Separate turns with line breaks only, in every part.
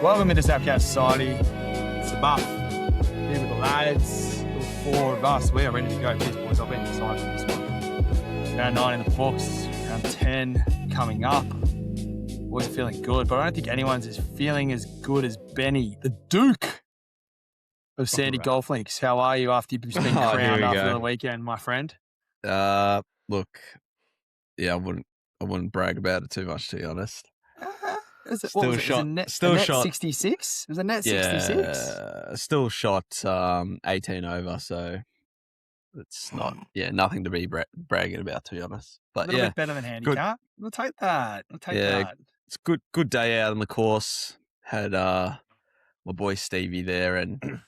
Welcome into Snapchat Society. It's the Buff. Here with the lads. The four of us. We are ready to go. Piss boys, I've been excited for this one. Round 9 in the books. Round 10 coming up. Boys are feeling good, but I don't think anyone's feeling as good as Benni, the Duke of Sandy Golf Links. How are you after you've been crowned after the weekend, my friend?
Look, yeah, I wouldn't brag about it too much, to be honest.
Still shot. Net 66? It was a net 66?
Yeah, still shot 18 over, so it's not, nothing to be bragging about, to be honest. But
a little bit better than handicap. We'll take that.
It's good day out on the course. Had my boy Stevie there and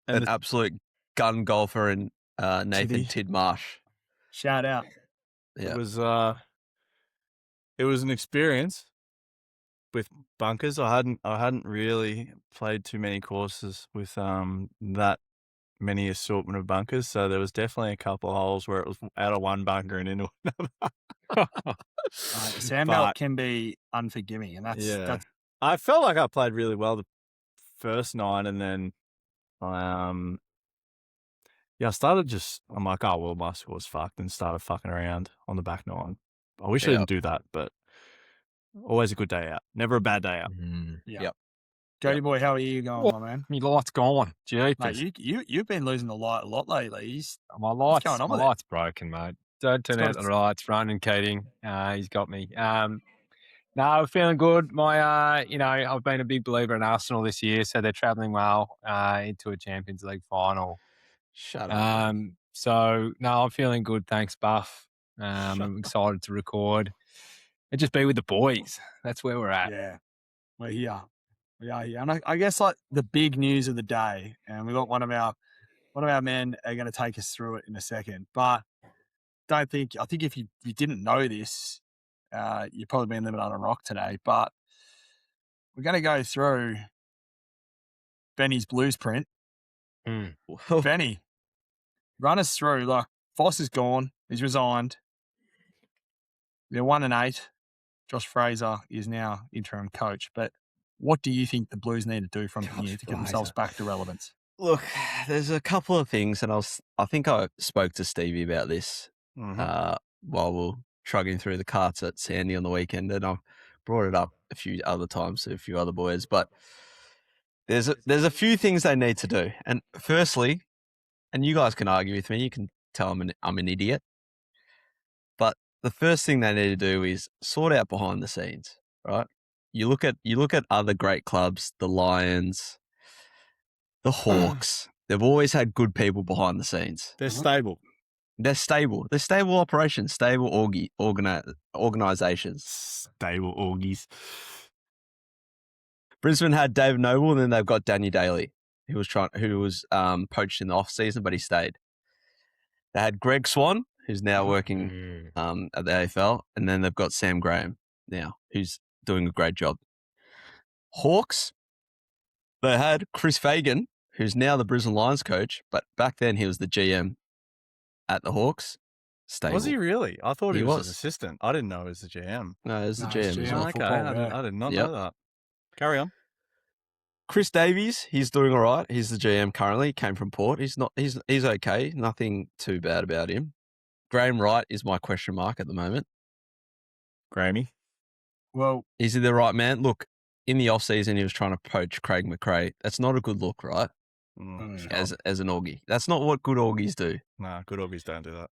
an absolute gun golfer and Nathan Tidmarsh.
Shout out.
Yeah.
It was an experience with bunkers. I hadn't really played too many courses with that many assortment of bunkers, so there was definitely a couple of holes where it was out of one bunker and into another.
Sandbelt can be unforgiving, and that's.
I felt like I played really well the first 9, and then I started I'm like, oh well, my score's fucked, and started fucking around on the back 9. I wish I didn't do that, but always a good day out. Never a bad day out.
Yep. Jody boy, how are you going, my man?
My light's gone.
Mate, you've been losing the light a lot lately.
My light's broken, mate. Don't turn out the lights. Ronan Keating, he's got me. No, feeling good. I've been a big believer in Arsenal this year, so they're travelling well into a Champions League final.
Shut up.
So no, I'm feeling good. Thanks, Buff. I'm excited to record and just be with the boys. That's where we're at.
Yeah, we're here. We are here, and I guess like the big news of the day, and we got one of our men are going to take us through it in a second. But I think if you didn't know this, you've probably been living on a rock today. But we're going to go through Benni's blueprint. Benni, run us through. Like, Voss is gone. He's resigned. They're 1-8. Josh Fraser is now interim coach. But what do you think the Blues need to do from here to get themselves back to relevance?
Look, there's a couple of things, and I think I spoke to Stevie about this while we're trugging through the carts at Sandy on the weekend, and I've brought it up a few other times to a few other boys. But there's a few things they need to do, and firstly, and you guys can argue with me, you can tell I'm an idiot, but the first thing they need to do is sort out behind the scenes, right? You look at other great clubs, the Lions, the Hawks. They've always had good people behind the scenes.
They're stable.
They're stable. They're stable operations, stable organizations.
Stable orgies.
Brisbane had David Noble, and then they've got Danny Daly, who was poached in the off season, but he stayed. They had Greg Swan, who's now working at the AFL, and then they've got Sam Graham now, who's doing a great job. Hawks, they had Chris Fagan, who's now the Brisbane Lions coach, but back then he was the GM at the Hawks. Stable.
Was he really? I thought he was an assistant. I didn't know he was the GM.
No, he was the GM.
Okay, I did not know that. Carry on.
Chris Davies, he's doing all right. He's the GM currently. He came from Port. He's okay. Nothing too bad about him. Graham Wright is my question mark at the moment.
Grammy.
Well,
is he the right man? Look, in the off season, he was trying to poach Craig McRae. That's not a good look, right? As an Augie. That's not what good Augies do.
Nah, good Augies don't do that.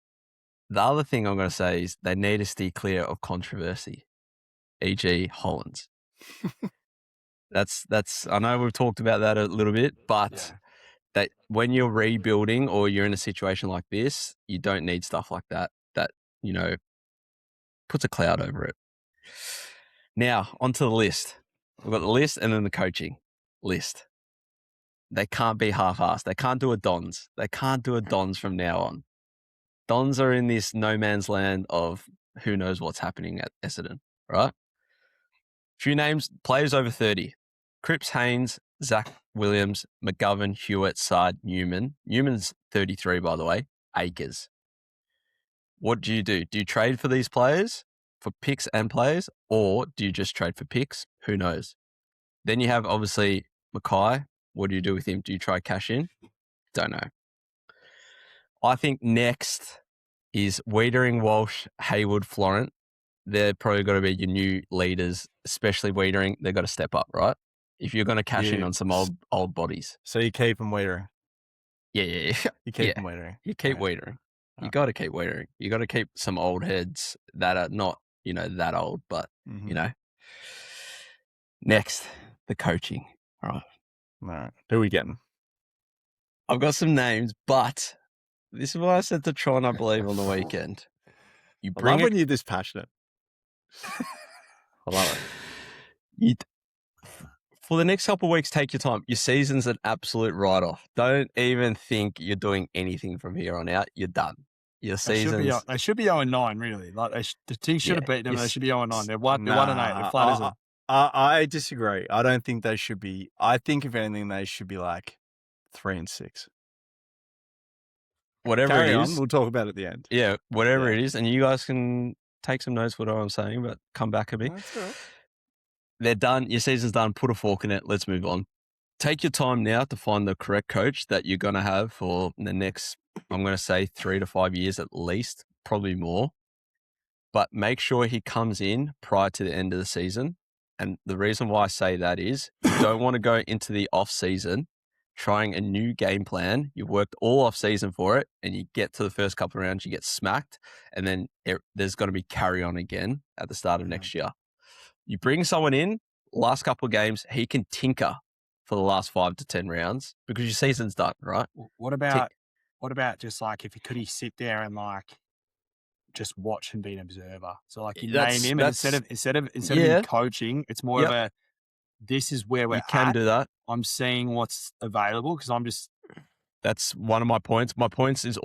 The other thing I'm going to say is they need to steer clear of controversy, e.g. Hollins. That's. I know we've talked about that a little bit, but that when you're rebuilding or you're in a situation like this, you don't need stuff like that. That puts a cloud over it. Now onto the list. We've got the list and then the coaching list. They can't be half-assed. They can't do a Dons. They can't do a Dons from now on. Dons are in this no man's land of who knows what's happening at Essendon, right? Few names, players over 30. Cripps, Haynes, Zach Williams, McGovern, Hewitt, Sard, Newman. Newman's 33, by the way. Akers. What do you do? Do you trade for these players, for picks and players, or do you just trade for picks? Who knows? Then you have obviously Mackay. What do you do with him? Do you try cash in? Don't know. I think next is Wiedering, Walsh, Hayward, Florent. They're probably got to be your new leaders, especially Wiedering. They've got to step up, right? If you're going to cash in on some old bodies.
So you keep them Wiedering.
Yeah.
You keep them Wiedering.
You keep Wiedering. You got to keep Wiedering. You got to keep some old heads that are not, that old, but, Next, the coaching. All
right. Who are we getting?
I've got some names, but this is why I said to try and I believe on the weekend. You bring
I love when you're this passionate. I love it.
For the next couple of weeks, take your time. Your season's an absolute write-off. Don't even think you're doing anything from here on out. You're done. Your season's...
They should be 0-9, really. Like the team should have beaten them. They should be 0-9. They're 1-8. They're flat as a...
I disagree. I don't think they should be. I think if anything, they should be like 3-6.
Whatever
Carry
it
on.
is.
We'll talk about it at the end.
Yeah, whatever it is. And you guys can take some notes for what I'm saying, but come back at me.
That's all right.
They're done. Your season's done. Put a fork in it. Let's move on. Take your time now to find the correct coach that you're going to have for the next, I'm going to say 3 to 5 years at least, probably more. But make sure he comes in prior to the end of the season. And the reason why I say that is you don't want to go into the off season trying a new game plan. You've worked all off season for it and you get to the first couple of rounds, you get smacked. And then there's going to be carry on again at the start of next year. You bring someone in, last couple of games, he can tinker for the last 5 to 10 rounds because your season's done, right?
What about just like could he sit there and like just watch and be an observer? So like you name him, and instead of him coaching, it's more of a this is where we're at.
You can do that.
I'm seeing what's available because I'm just.
That's one of my points. My points is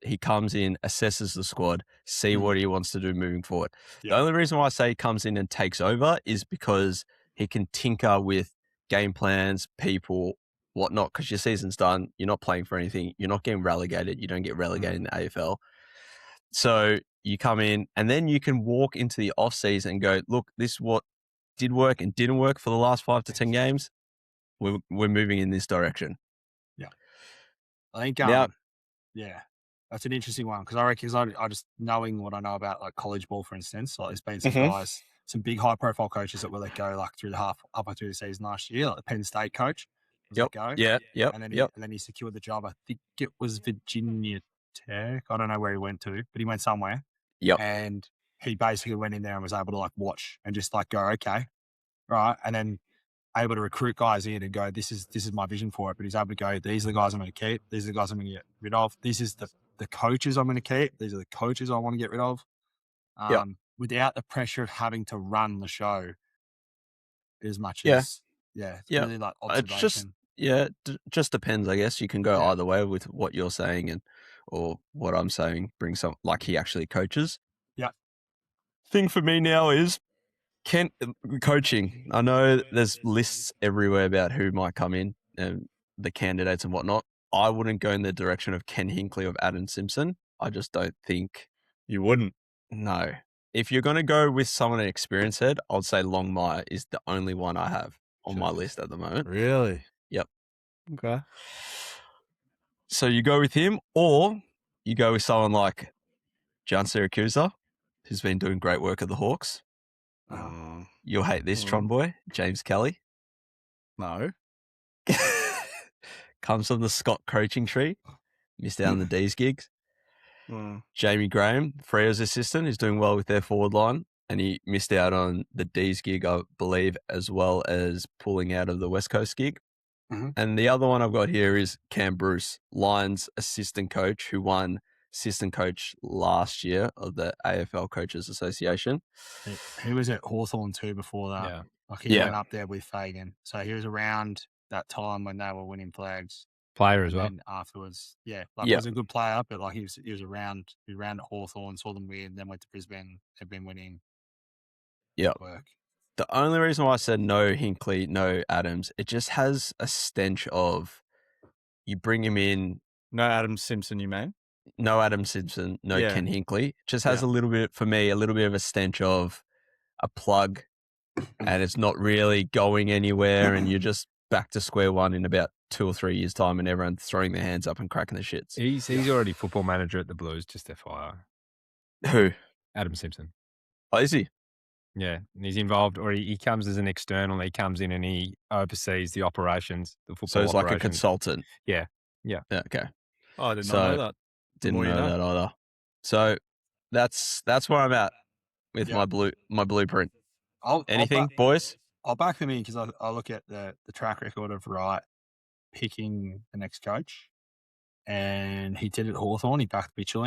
he comes in, assesses the squad, see what he wants to do moving forward. Yeah. The only reason why I say he comes in and takes over is because he can tinker with game plans, people, whatnot, because your season's done. You're not playing for anything. You're not getting relegated. You don't get relegated in the AFL. So you come in and then you can walk into the off season and go, look, this is what did work and didn't work for the last 5 to 10 games. We're moving in this direction.
Yeah. I think, that's an interesting one because I reckon I just knowing what I know about like college ball, for instance, like there's been some guys, some big high profile coaches that were let go like halfway through the season last year, like the Penn State coach was let go. And then he secured the job. I think it was Virginia Tech. I don't know where he went to, but he went somewhere.
Yep.
And he basically went in there and was able to like watch and just like go, okay, right. And then able to recruit guys in and go, this is my vision for it. But he's able to go, these are the guys I'm going to keep. These are the guys I'm going to get rid of. This is the coaches I'm going to keep. These are the coaches I want to get rid of. Without the pressure of having to run the show as much as, it's really like observation.
It just depends, I guess. You can go either way with what you're saying or what I'm saying. Bring some, like he actually coaches.
Yeah.
Thing for me now is coaching. I know there's lists everywhere about who might come in and the candidates and whatnot. I wouldn't go in the direction of Ken Hinkley or Adam Simpson. I just don't think
you wouldn't.
No. If you're going to go with someone an experienced head, I'd say Longmire is the only one I have on my list at the moment.
Really?
Yep.
Okay.
So you go with him, or you go with someone like John Siracusa, who's been doing great work at the Hawks. You'll hate this, Tron boy, James Kelly.
No.
Comes from the Scott coaching tree. Missed out on the D's gigs. Jamie Graham, Freya's assistant, is doing well with their forward line, and he missed out on the D's gig, I believe, as well as pulling out of the West Coast gig. And the other one I've got here is Cam Bruce, Lions assistant coach, who won assistant coach last year of the AFL Coaches Association.
He was at Hawthorn too before that.
Yeah.
Like he went up there with Fagan. So he was around that time when they were winning flags.
Player as well.
And afterwards, he was a good player, but like he was around at Hawthorn, saw them win, then went to Brisbane, have been winning.
Yeah.
Work.
The only reason why I said no Hinkley, no Adams, it just has a stench of you bring him in.
No Adam Simpson, you mean?
No Adam Simpson, no Ken Hinkley. It just has a little bit of a stench of a plug and it's not really going anywhere, and you're just back to square one in about 2 or 3 years' time, and everyone's throwing their hands up and cracking their shits.
He's already football manager at the Blues, just FYI.
Who?
Adam Simpson.
Oh, is he?
Yeah, and he's involved, or he comes as an external. He comes in and he oversees the operations, the football.
So he's like a
operations.
consultant.
Yeah.
Okay.
Oh, I did not know that.
Didn't know that either. So that's where I'm at with my blueprint. Anything, boys?
I'll back them in because I look at the track record of Wright picking the next coach, and he did it at Hawthorn. He backed Mitchell,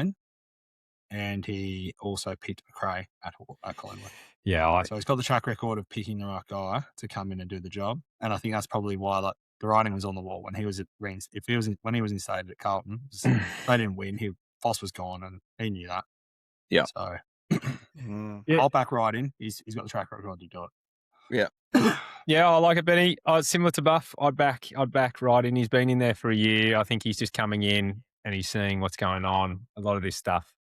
and he also picked McRae at Collingwood.
Yeah,
so he's got the track record of picking the right guy to come in and do the job, and I think that's probably why the writing was on the wall when he was at Reigns. When he was instated at Carlton, they didn't win. Voss was gone, and he knew that.
Yeah.
So I'll back Wright in. He's got the track record to do it.
Yeah.
Yeah, I like it, Benny. Similar to Buff, I'd back Wright in. He's been in there for a year. I think he's just coming in and he's seeing what's going on. A lot of this stuff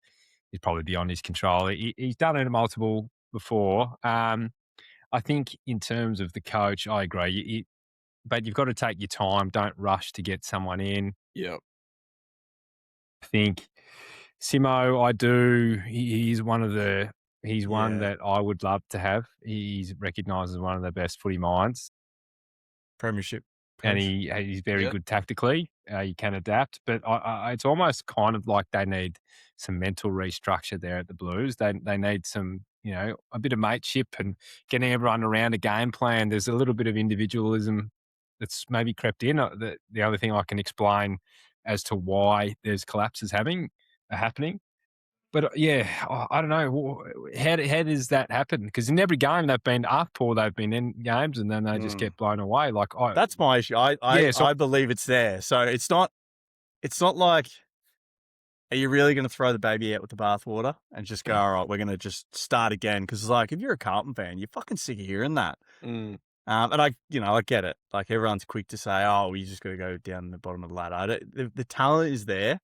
is probably beyond his control. He's done it multiple before. I think in terms of the coach, I agree. But you've got to take your time. Don't rush to get someone in.
Yeah.
I think Simo, I do. He's one of the. He's one that I would love to have. He's recognised as one of the best footy minds.
Premiership coach.
And he's very good tactically. He can adapt, but it's almost kind of like they need some mental restructure there at the Blues. They need some, a bit of mateship and getting everyone around a game plan. There's a little bit of individualism that's maybe crept in. The other thing I can explain as to why there's collapses happening. But I don't know. How does that happen? Because in every game they've been up or they've been in games and then they just get blown away.
That's my issue. I believe it's there. So it's not like, are you really going to throw the baby out with the bathwater and just go, all right, we're going to just start again? Because if you're a Carlton fan, you're fucking sick of hearing that. And I get it. Like everyone's quick to say, oh, we just got to go down the bottom of the ladder. The talent is there.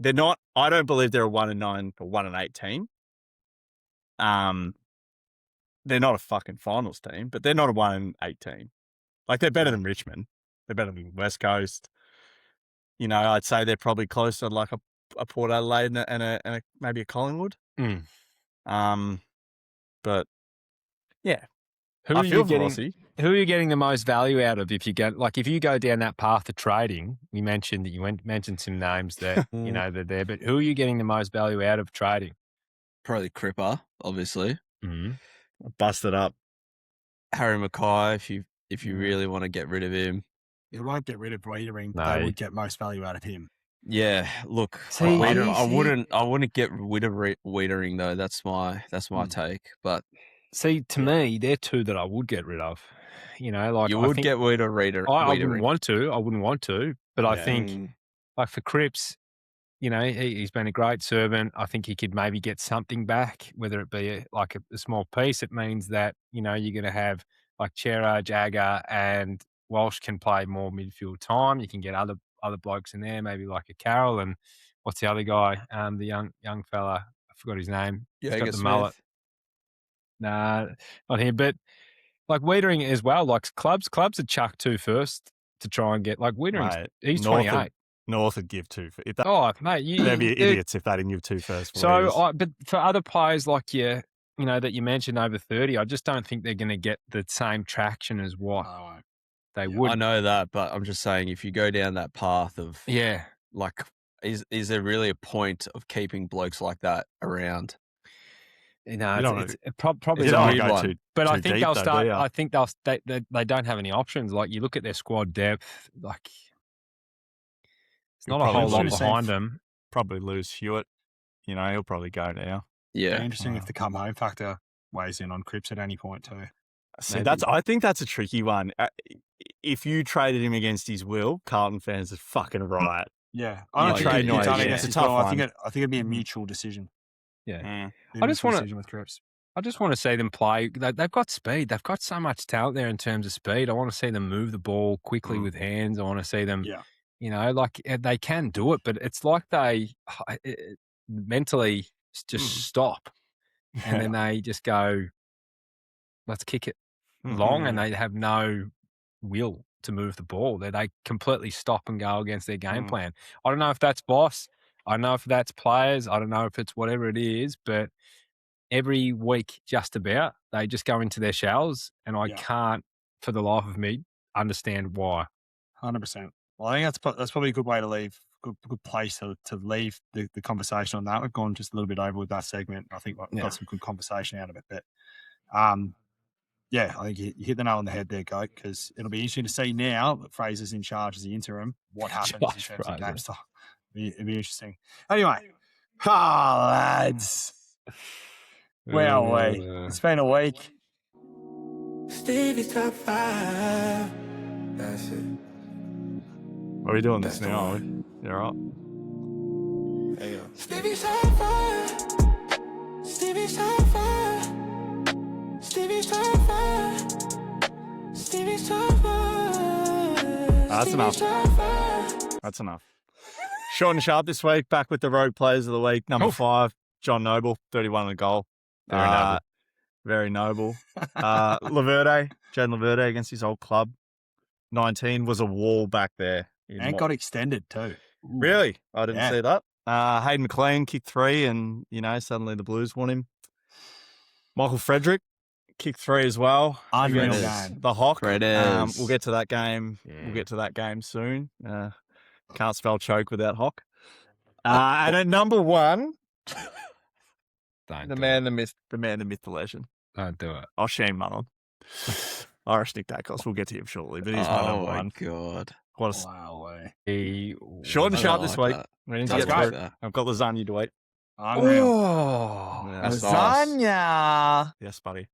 They're not. I don't believe they're a 1-9 or 1-8 team. They're not a fucking finals team, but they're not a 1-8 team. They're better than Richmond. They're better than West Coast. I'd say they're probably closer to a Port Adelaide and a maybe a Collingwood. But yeah,
Who are you getting the most value out of if you go down that path of trading? You mentioned that you mentioned some names that they're there, but who are you getting the most value out of trading?
Probably Cripper, obviously.
Bust it up.
Harry Mackay, if you really want to get rid of him.
You won't get rid of Wiedering. No. They would get most value out of him.
Yeah, look, I wouldn't get rid of Wiedering though. That's my take. But
see, to me, they're two that I would get rid of.
You would get rid of Wiedering.
I wouldn't want to, but I think for Cripps, he's been a great servant. I think he could maybe get something back, whether it be a small piece. It means that you're going to have Chera, Jagger, and Walsh can play more midfield time. You can get other blokes in there, maybe like a Carroll and what's the other guy? The young fella, I forgot his name.
Yeah,
he's got the mullet. Nah, not him. But Wiedering as well. Clubs are chuck two first to try and get Wiedering. He's 28.
North would give two.
Mate,
they'd be idiots if they didn't give two first.
But for other players that you mentioned over 30, I just don't think they're going to get the same traction as what they would.
I know that, but I'm just saying if you go down that path of is there really a point of keeping blokes like that around?
It's probably
not
a
one.
But I think they'll start. I think they don't have any options. You look at their squad depth. It's not a whole lot behind them.
Probably lose Hewitt. He'll probably go now.
Yeah,
interesting if the come home factor weighs in on Cripps at any point too.
See, I think that's a tricky one. If you traded him against his will, Carlton fans are fucking right.
Yeah, I don't trade him against his will. I think it'd be a mutual decision.
Yeah, I just want to see them play. They've got speed. They've got so much talent there in terms of speed. I want to see them move the ball quickly with hands. I want to see them. Yeah. They can do it, but it's like they mentally just stop, and then they just go. let's kick it long, and they have no will to move the ball. They completely stop and go against their game plan. I don't know if that's Voss. I don't know if that's players. I don't know if it's whatever it is, but every week just about, they just go into their shells, and I can't, for the life of me, understand why.
100%. Well, I think that's probably a good way to leave, good place to leave the conversation on that. We've gone just a little bit over with that segment. I think we've got some good conversation out of it. But, yeah, I think you hit the nail on the head there, Goat, because it'll be interesting to see now that Fraser's in charge as the interim, what happens in terms of game style. It'd be interesting. Anyway, lads. Well, it's been a week.
Stevie's top 5. That's it.
Are we doing this now? You're up.
Hey, yo. Stevie's top 5. Stevie's top 5. Stevie's top 5. Stevie's top 5.
That's enough. That's enough. Short and sharp this week. Back with the road players of the week. Number 5, John Noble, 31 on a goal. Very noble. Laverde, Jaden Laverde against his old club. 19 was a wall back there.
And got extended too. Ooh.
Really? I didn't see that. Hayden McLean kicked 3 and, suddenly the Blues won him. Michael Frederick kicked 3 as well.
Unreal game.
The Hawk. We'll get to that game. Yeah. We'll get to that game soon. Can't spell choke without Hawk. And at number 1, the man, the myth, the legend.
Don't do it.
I'll shame Manon. Irish Nick Dacos. We'll get to him shortly, but he's my number 1.
God.
What a short and sharp this week. We need to get through. I've got lasagna to eat.
Unreal.
Lasagna.
Nice. Yes, buddy.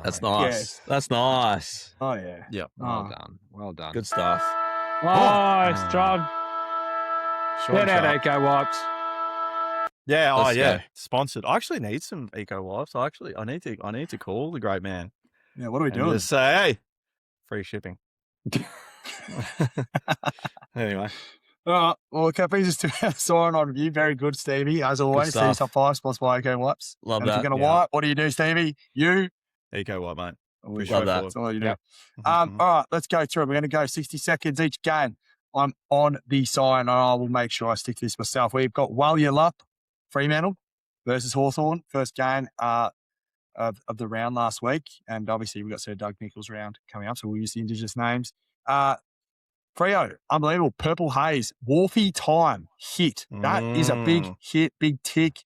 That's nice. Yes. That's nice.
Oh, yeah.
Yep.
Well done. Well done.
Good stuff.
Nice job. Get out Eco Wipes.
Yeah. Let's go. Sponsored. I actually need some Eco Wipes. I need to call the great man.
Yeah. What are we doing?
Just say, hey, free shipping. Anyway.
Well, okay, brings us to Siren-on review. Very good, Stevie. As always, Stevie's top 5, sponsored by Eco Wipes.
Love
and
that.
If you're going to wipe, what do you do, Stevie? You?
Eco Wipe, mate.
Love that.
That's all you do. All right, let's go through it. We're going to go 60 seconds each game. I'm on the side, and I will make sure I stick to this myself. We've got Walyalup, Fremantle versus Hawthorn. First game of the round last week. And obviously, we've got Sir Doug Nichols round coming up, so we'll use the Indigenous names. Freo, unbelievable. Purple Haze, Wharfie time hit. That is a big hit, big tick.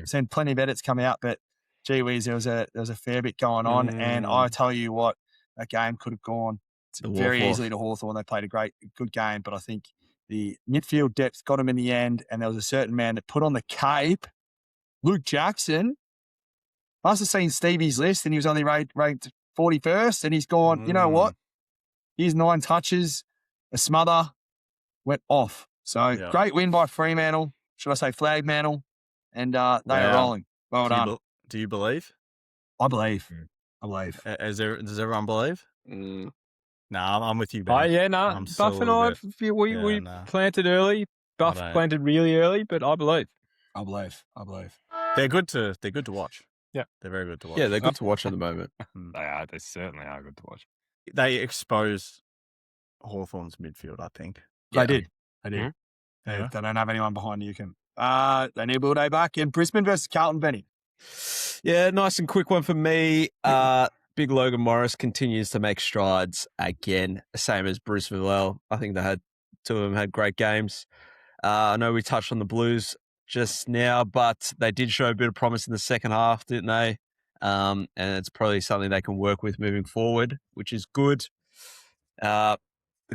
Seen plenty of edits come out, but gee whiz, there was a fair bit going on. And I tell you what, that game could have gone very easily to Hawthorn. They played a good game, but I think the midfield depth got him in the end. And there was a certain man that put on the cape, Luke Jackson. Must have seen Stevie's list, and he was only ranked 41st. And he's gone, you know what? Here's 9 touches. A smother went off. So great win by Fremantle. Should I say Flagmantle? And they are rolling. Well done.
Do you believe?
I believe. I believe.
Does everyone believe?
Mm.
No, I'm with you, Ben.
Oh, yeah, no. Buff and I, we planted early. Buff planted really early, but I believe.
I believe.
They're good to watch.
Yeah.
They're very good to watch.
Yeah, they're good to watch at the moment.
They are. They certainly are good to watch.
They expose Hawthorn's midfield, I think.
They did. They don't have anyone behind Newcombe. They need Will Day back. And Brisbane versus Carlton, Benny.
Yeah, nice and quick one for me. Big Logan Morris continues to make strides again, same as Bruce Villel. I think two of them had great games. I know we touched on the Blues just now, but they did show a bit of promise in the second half, didn't they? And it's probably something they can work with moving forward, which is good. The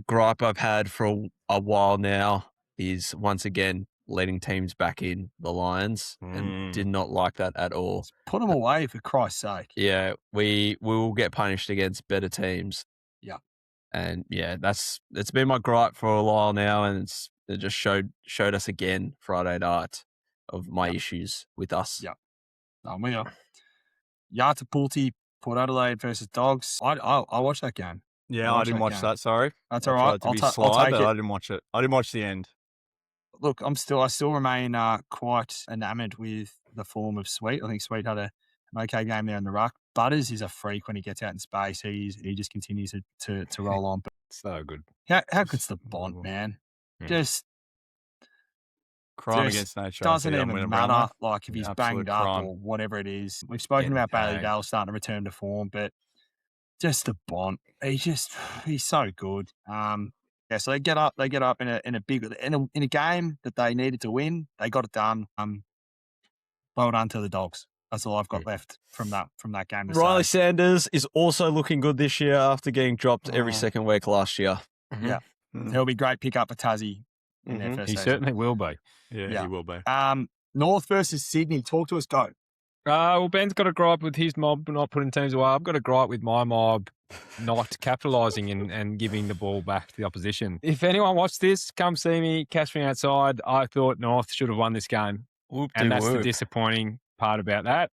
gripe I've had for a while now is once again letting teams back in the Lions, and did not like that at all.
Let's put them away for Christ's sake.
Yeah, we will get punished against better teams.
Yeah,
and yeah, it's been my gripe for a while now, and it just showed us again Friday night of my issues with us.
Yeah, we are. Yartapulti, Port Adelaide versus Dogs. I watched that game.
Yeah, I didn't watch that. Sorry,
that's all right.
I'll take it. I didn't watch it. I didn't watch the end.
Look, I still remain quite enamoured with the form of Sweet. I think Sweet had an okay game there in the ruck. Butters is a freak when he gets out in space. He just continues to roll on. But
So good.
how good's the Bont, man?
Mm.
Just
Crime
just
against nature.
doesn't
I'm
even
with a
matter.
Brownlow.
Like if
Yeah,
he's
absolute
banged up
crime.
or whatever it is. We've spoken
Getting
about Bailey
paid.
Dale starting to return to form, but just the Bont. He's so good. Yeah, so they get up in a game that they needed to win. They got it done. Well done to the Dogs. That's all I've got left from that game.
Riley Sanders is also looking good this year after getting dropped every second week last year.
Yeah, he'll be great pickup for Tassie in their first
He
season.
certainly will be.
Yeah, he will be.
North versus Sydney. Talk to us. Go.
Well, Ben's got a gripe with his mob not putting teams away. I've got a gripe with my mob not capitalising and giving the ball back to the opposition. If anyone watched this, come see me, catch me outside. I thought North should have won this game. And that's the disappointing part about that.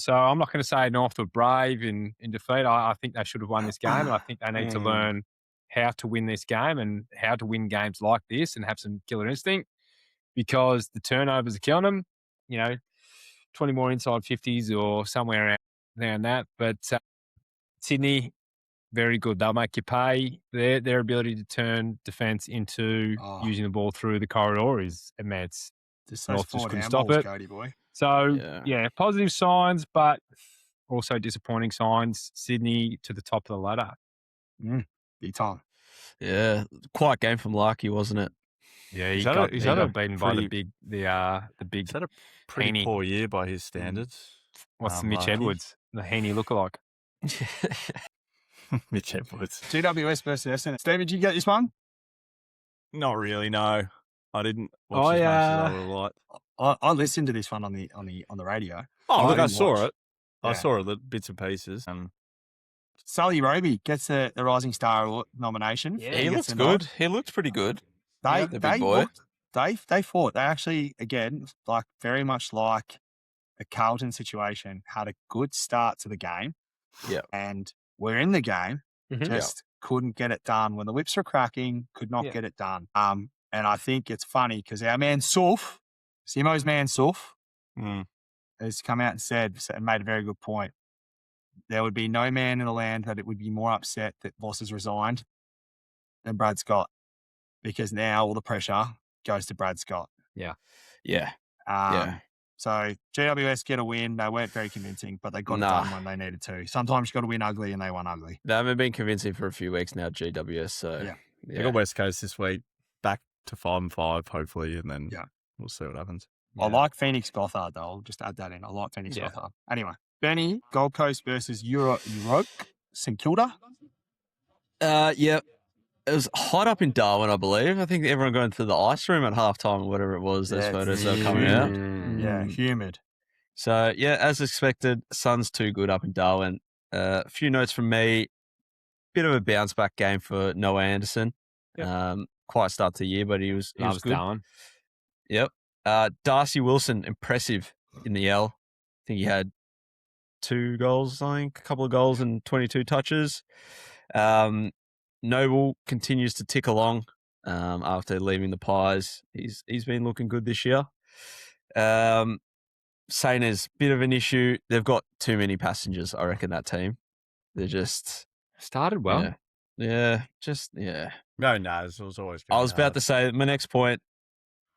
So I'm not going to say North were brave in defeat. I think they should have won this game. And I think they need to learn how to win this game and how to win games like this and have some killer instinct because the turnovers are killing them. 20 more inside 50s or somewhere around that. But Sydney, very good. They'll make you pay. Their ability to turn defence into using the ball through the corridor is immense. North just couldn't stop it.
Cody boy.
So, positive signs, but also disappointing signs. Sydney to the top of the ladder.
Big time.
Yeah, quiet game from Larky, wasn't it?
Yeah, he got beaten by the big.
Is that a pretty
Heaney.
poor year by his standards?
What's the Mitch
Larky?
Edwards, the Heaney lookalike?
Mitch Edwards.
GWS versus Essendon. Stevie, did you get this one?
Not really. No, I didn't watch as much as I would have liked.
I listened to this one on the radio.
Oh, look, I
didn't
saw
watch.
it. I saw the bits and pieces.
Sully Roby gets the Rising Star nomination.
Yeah, he looks good. He looked pretty good.
The big boy. They fought. They actually, again, like very much like a Carlton situation, had a good start to the game.
Yeah.
And we're in the game, just couldn't get it done. When the whips were cracking, could not get it done. And I think it's funny because our man Suf, Simo's man Suf, has come out and said and made a very good point. There would be no man in the land that it would be more upset that Voss has resigned than Brad Scott, because now all the pressure goes to Brad Scott.
Yeah.
So GWS get a win. They weren't very convincing, but they got it done when they needed to. Sometimes you got to win ugly, and they won ugly.
They haven't been convincing for a few weeks now, GWS. So
They got West Coast this week, back to 5-5, hopefully, and then we'll see what happens.
I like Phoenix Gothard, though. I'll just add that in. I like Phoenix Gothard. Anyway, Benny, Gold Coast versus Europe, St Kilda.
It was hot up in Darwin, I believe. I think everyone going to the ice room at halftime or whatever it was. Those photos are coming out.
Yeah, humid.
So, as expected, sun's too good up in Darwin. A few notes from me. Bit of a bounce back game for Noah Anderson. Quiet start to the year, but he was good.
Darwin.
Yep. Darcy Wilson, impressive in the L. I think he had 2 goals, a couple of goals and 22 touches. Noble continues to tick along after leaving the Pies. He's been looking good this year. Saina's bit of an issue. They've got too many passengers, I reckon, that team. They're just...
Started well.
No,
Naz. It was always good.
I was about to say, my next point,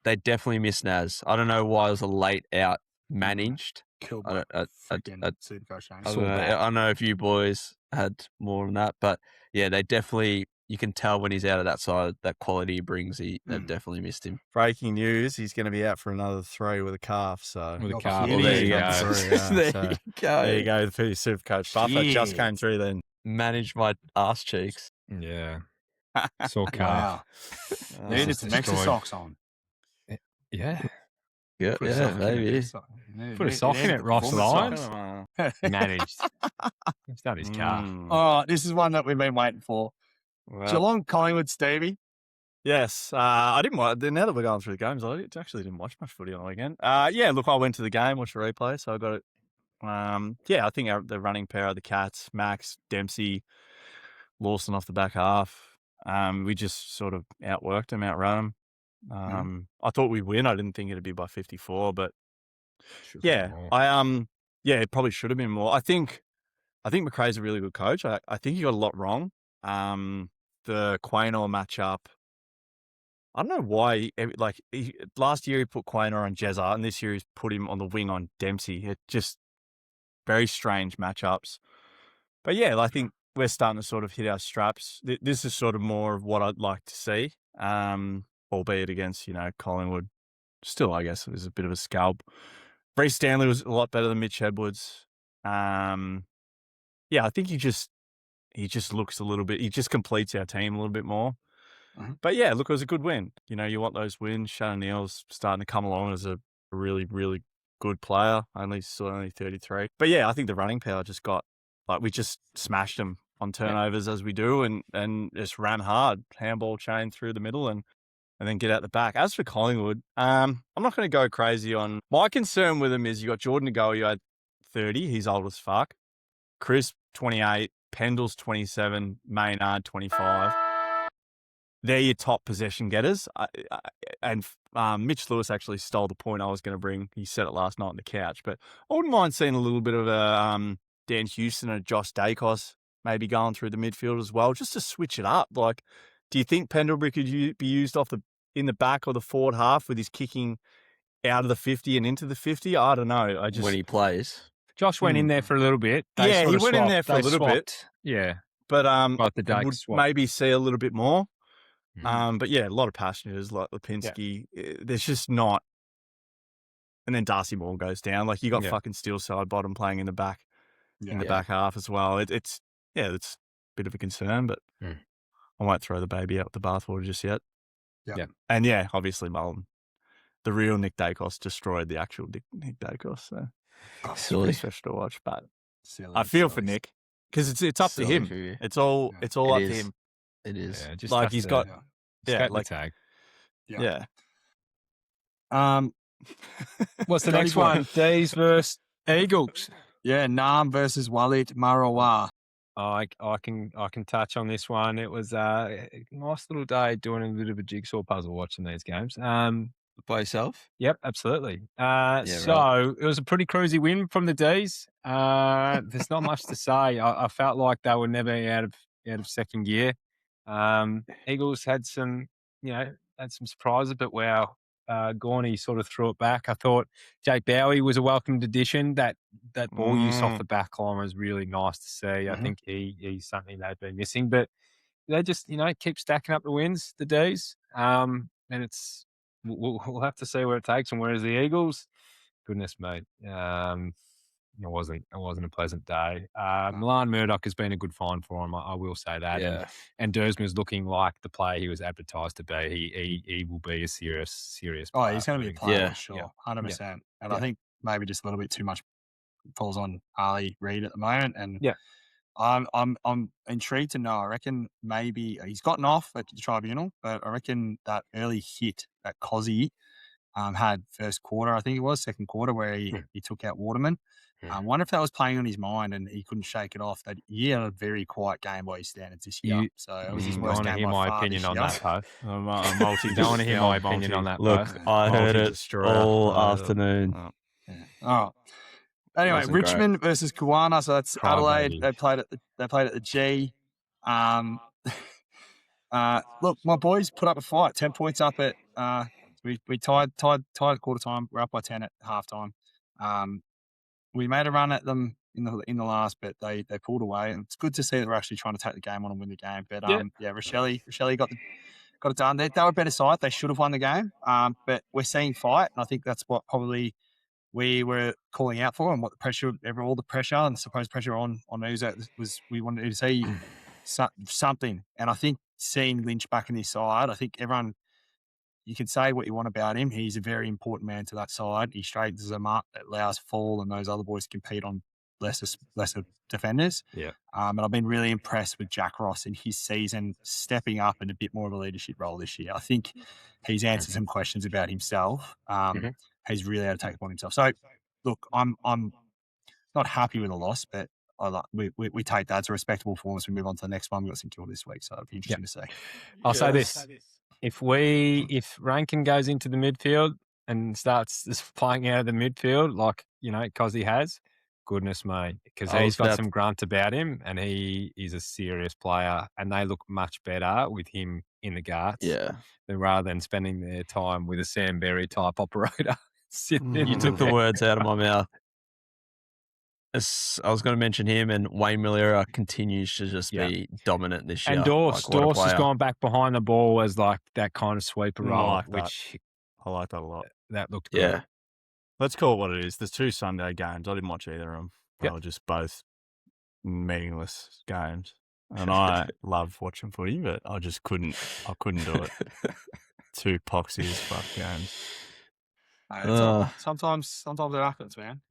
they definitely missed Naz. I don't know why it was a late out managed.
Kilbert,
I don't know if you boys had more on that, but they definitely, you can tell when he's out of that side, that quality he brings, they definitely missed him.
Breaking news, he's going to be out for another 3 with a calf. So
with a calf.
Well, there you go.
There you go. The super coach Buffer just came through then.
Managed my ass cheeks.
Yeah. Saw calf.
Needed some extra socks on.
Yeah.
Yeah, maybe.
Put a sock in it, Ross Lyons. Managed. He's done his calf.
Oh, this is one that we've been waiting for.
Well,
Geelong Collingwood, Stevie.
Yes. I didn't watch. Now that we're going through the games, I actually didn't watch much footy on the weekend. Look, I went to the game, watched the replay, so I got it. I think the running pair of the Cats, Max, Dempsey, Lawson off the back half. We just sort of outworked them, outrun them. I thought we'd win. I didn't think it'd be by 54, but it probably should have been more. I think I think McRae's a really good coach. I think he got a lot wrong. The Quaynor matchup, I don't know why. Last year he put Quaynor on Jezza, and this year he's put him on the wing on Dempsey. It just very strange matchups. But yeah, I think we're starting to sort of hit our straps. This is sort of more of what I'd like to see, albeit against, Collingwood. Still, I guess it was a bit of a scalp. Reece Stanley was a lot better than Mitch Edwards. I think he just looks a little bit, he just completes our team a little bit more.
Mhm.
But yeah, look, it was a good win. You want those wins. Shannon Neal's starting to come along as a really, really good player, only 33. But yeah, I think the running power just got, we just smashed them on turnovers as we do and just ran hard, handball chain through the middle and then get out the back. As for Collingwood, I'm not going to go crazy on, my concern with them is you got Jordan Agoa, you had 30, he's old as fuck. Chris, 28, Pendle's 27, Maynard, 25. They're your top possession getters. And Mitch Lewis actually stole the point I was going to bring. He said it last night on the couch. But I wouldn't mind seeing a little bit of a Dan Houston and Josh Dacos maybe going through the midfield as well, just to switch it up. Do you think Pendlebury could be used in the back or the forward half with his kicking out of the 50 and into the 50? I don't know.
When he plays.
Josh went in there for a little bit.
He went in there for a little bit.
Yeah.
But
Both the
would
Dakes
maybe see a little bit more.
Mm.
But yeah, a lot of passionaters like Lipinski. There's just not. And then Darcy Moore goes down. You got fucking Steel Side Bottom playing in the back, back half as well. It's a bit of a concern, but I won't throw the baby out with the bathwater just yet.
Yeah.
And yeah, obviously Mullen, the real Nick Dacos destroyed the actual Nick Dacos. So it's pretty special to watch, but I feel for Nick because it's up to him. It's all up to him.
It is.
Yeah, just
he's got
the tag.
Yeah.
What's the next one? D's versus Eagles.
Yeah, Nam versus Walid Marawa.
I can touch on this one. It was a nice little day doing a bit of a jigsaw puzzle watching these games.
By yourself?
Yep, absolutely.
Right.
It was a pretty cruisy win from the D's. There's not much to say. I felt like they were never out of second gear. Eagles had some surprises, but wow, Gorney sort of threw it back. I thought Jake Bowie was a welcomed addition. That ball use off the back line was really nice to see. I think he's something they've been missing, but they just keep stacking up the wins, the D's, and it's we'll have to see where it takes them. Whereas the Eagles, goodness me, it wasn't a pleasant day. Milan Murdoch has been a good find for him. I will say that.
Yeah.
And Dersman's looking like the player he was advertised to be. He will be a serious player.
Oh, he's going to be a player for
Yeah.
sure, 100%. And I think maybe just a little bit too much falls on Ali Reid at the moment. And I'm intrigued to know. I reckon maybe he's gotten off at the tribunal, but I reckon that early hit that Cozzy had first quarter, I think it was second quarter, where he took out Waterman. I wonder if that was playing on his mind and he couldn't shake it off. That he had a very quiet game by his standards this year. So it was his worst game by far
opinion
this
on
year.
that, Poe.
You
don't want to hear my opinion on that.
Look, I heard it all afternoon.
All right. Anyway,
Wasn't
Richmond versus Kiwana. So that's Adelaide. They played at the G. Look, my boys put up a fight. 10 points up at. We tied at quarter time. We're up by 10 at half time. We made a run at them in the last bit. They pulled away, and it's good to see that we're actually trying to take the game on and win the game. But Rochelle got it done. They were a better side. They should have won the game. But we're seeing fight, and I think that's what probably we were calling out for, and what the pressure, all the pressure and supposed pressure on Uzo was. We wanted to see something, and I think seeing Lynch back in his side, I think everyone. You can say what you want about him. He's a very important man to that side. He straightens them up, allows Fall and those other boys to compete on lesser defenders.
Yeah.
And I've been really impressed with Jack Ross in his season, stepping up in a bit more of a leadership role this year. I think he's answered some questions about himself. He's really had to take upon himself. So, look, I'm not happy with the loss, but we take that. It's a respectable performance. We move on to the next one. We've got St Kilda this week, so it'll be interesting to see.
I'll say this. If Rankin goes into the midfield and starts just playing out of the midfield, because he has, goodness me, because
I
he's
was
got
about
some grunt about him, and he is a serious player, and they look much better with him in the guts
Yeah.
than rather than spending their time with a Sam Berry type operator sitting in
You
the
took the
deck.
words out of my mouth. I was going to mention him, and Wayne Milera continues to just be dominant this year.
And Dorse
what a
has
player.
gone back behind the ball as like that kind of sweeper
I
role,
like that.
which
I like that a lot.
that looked good.
Yeah.
Let's call it what it is. There's 2 Sunday games. I didn't watch either of them. They
Yep.
were just both meaningless games. And I love watching footy, but I couldn't do it. 2 poxy as fuck games.
Sometimes it happens, man.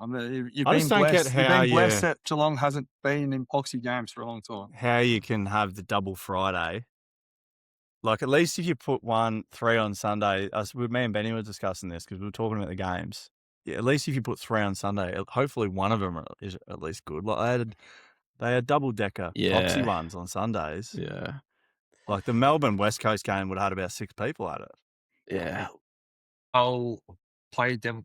You've
I
been
just don't get
blessed. You've
how
been blessed that Geelong hasn't been in poxy games for a long time.
How you can have the double Friday. Like, at least if you put 3 on Sunday, me and Benny were discussing this because we were talking about the games. Yeah, at least if you put 3 on Sunday, hopefully one of them is at least good. Like they had double-decker poxy ones on Sundays.
Yeah.
Like the Melbourne West Coast game would have had about 6 people at it.
Yeah.
I'll play the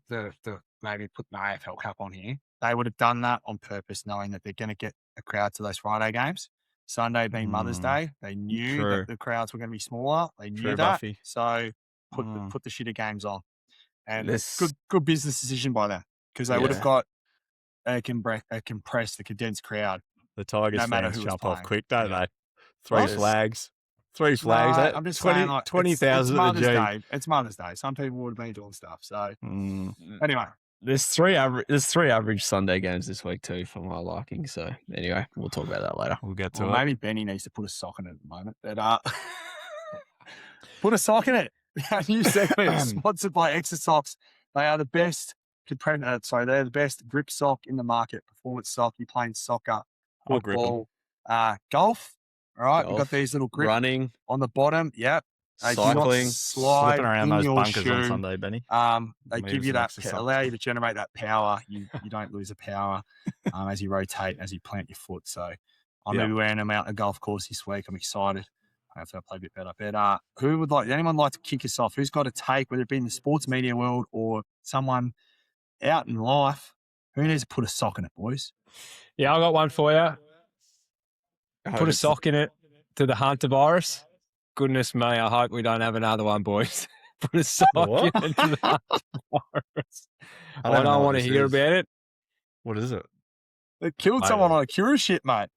maybe put the AFL Cup on here. They would have done that on purpose, knowing that they're going to get a crowd to those Friday games. Sunday being Mother's Day, they knew that the crowds were going to be smaller. They knew that,
Buffy.
So put the shitter games on, and it's good business decision by them because they would have got a compressed, a condensed crowd.
The Tigers
no matter
fans
who was
jump off
playing.
quick, don't
Yeah.
they? 3 flags. 3 flags.
No, I'm just saying, like,
20,000
it's
at the
Mother's
G.
Day. It's Mother's Day. Some people would have been doing stuff. So anyway,
There's 3 average Sunday games this week too for my liking. So anyway, we'll talk about that later.
We'll get to
well,
it.
maybe Benny needs to put a sock in it at the moment. But put a sock in it. Our new segment sponsored by Extra Socks. They are the best. They're the best grip sock in the market. Performance sock. You're playing soccer, football, golf. All right, we've got these little grips
running
on the bottom. Yep. They do not
cycling,
slide
Slipping around
in
those
your
bunkers
shoe.
on Sunday, Benny.
They
Maybe
give you
some
that,
extra socks.
allow you to generate that power. You don't lose the power as you rotate, as you plant your foot. So I'm going to be wearing them out on a golf course this week. I'm excited. Hopefully I'll play a bit better. But anyone like to kick us off? Who's got a take, whether it be in the sports media world or someone out in life? Who needs to put a sock in it, boys?
Yeah, I got one for you. Put a sock in it to the Hunter virus. Goodness me, I hope we don't have another one, boys. Put a sock in it to the Hunter virus. I don't want to hear about it.
What is it?
It killed someone on a cruise ship, mate.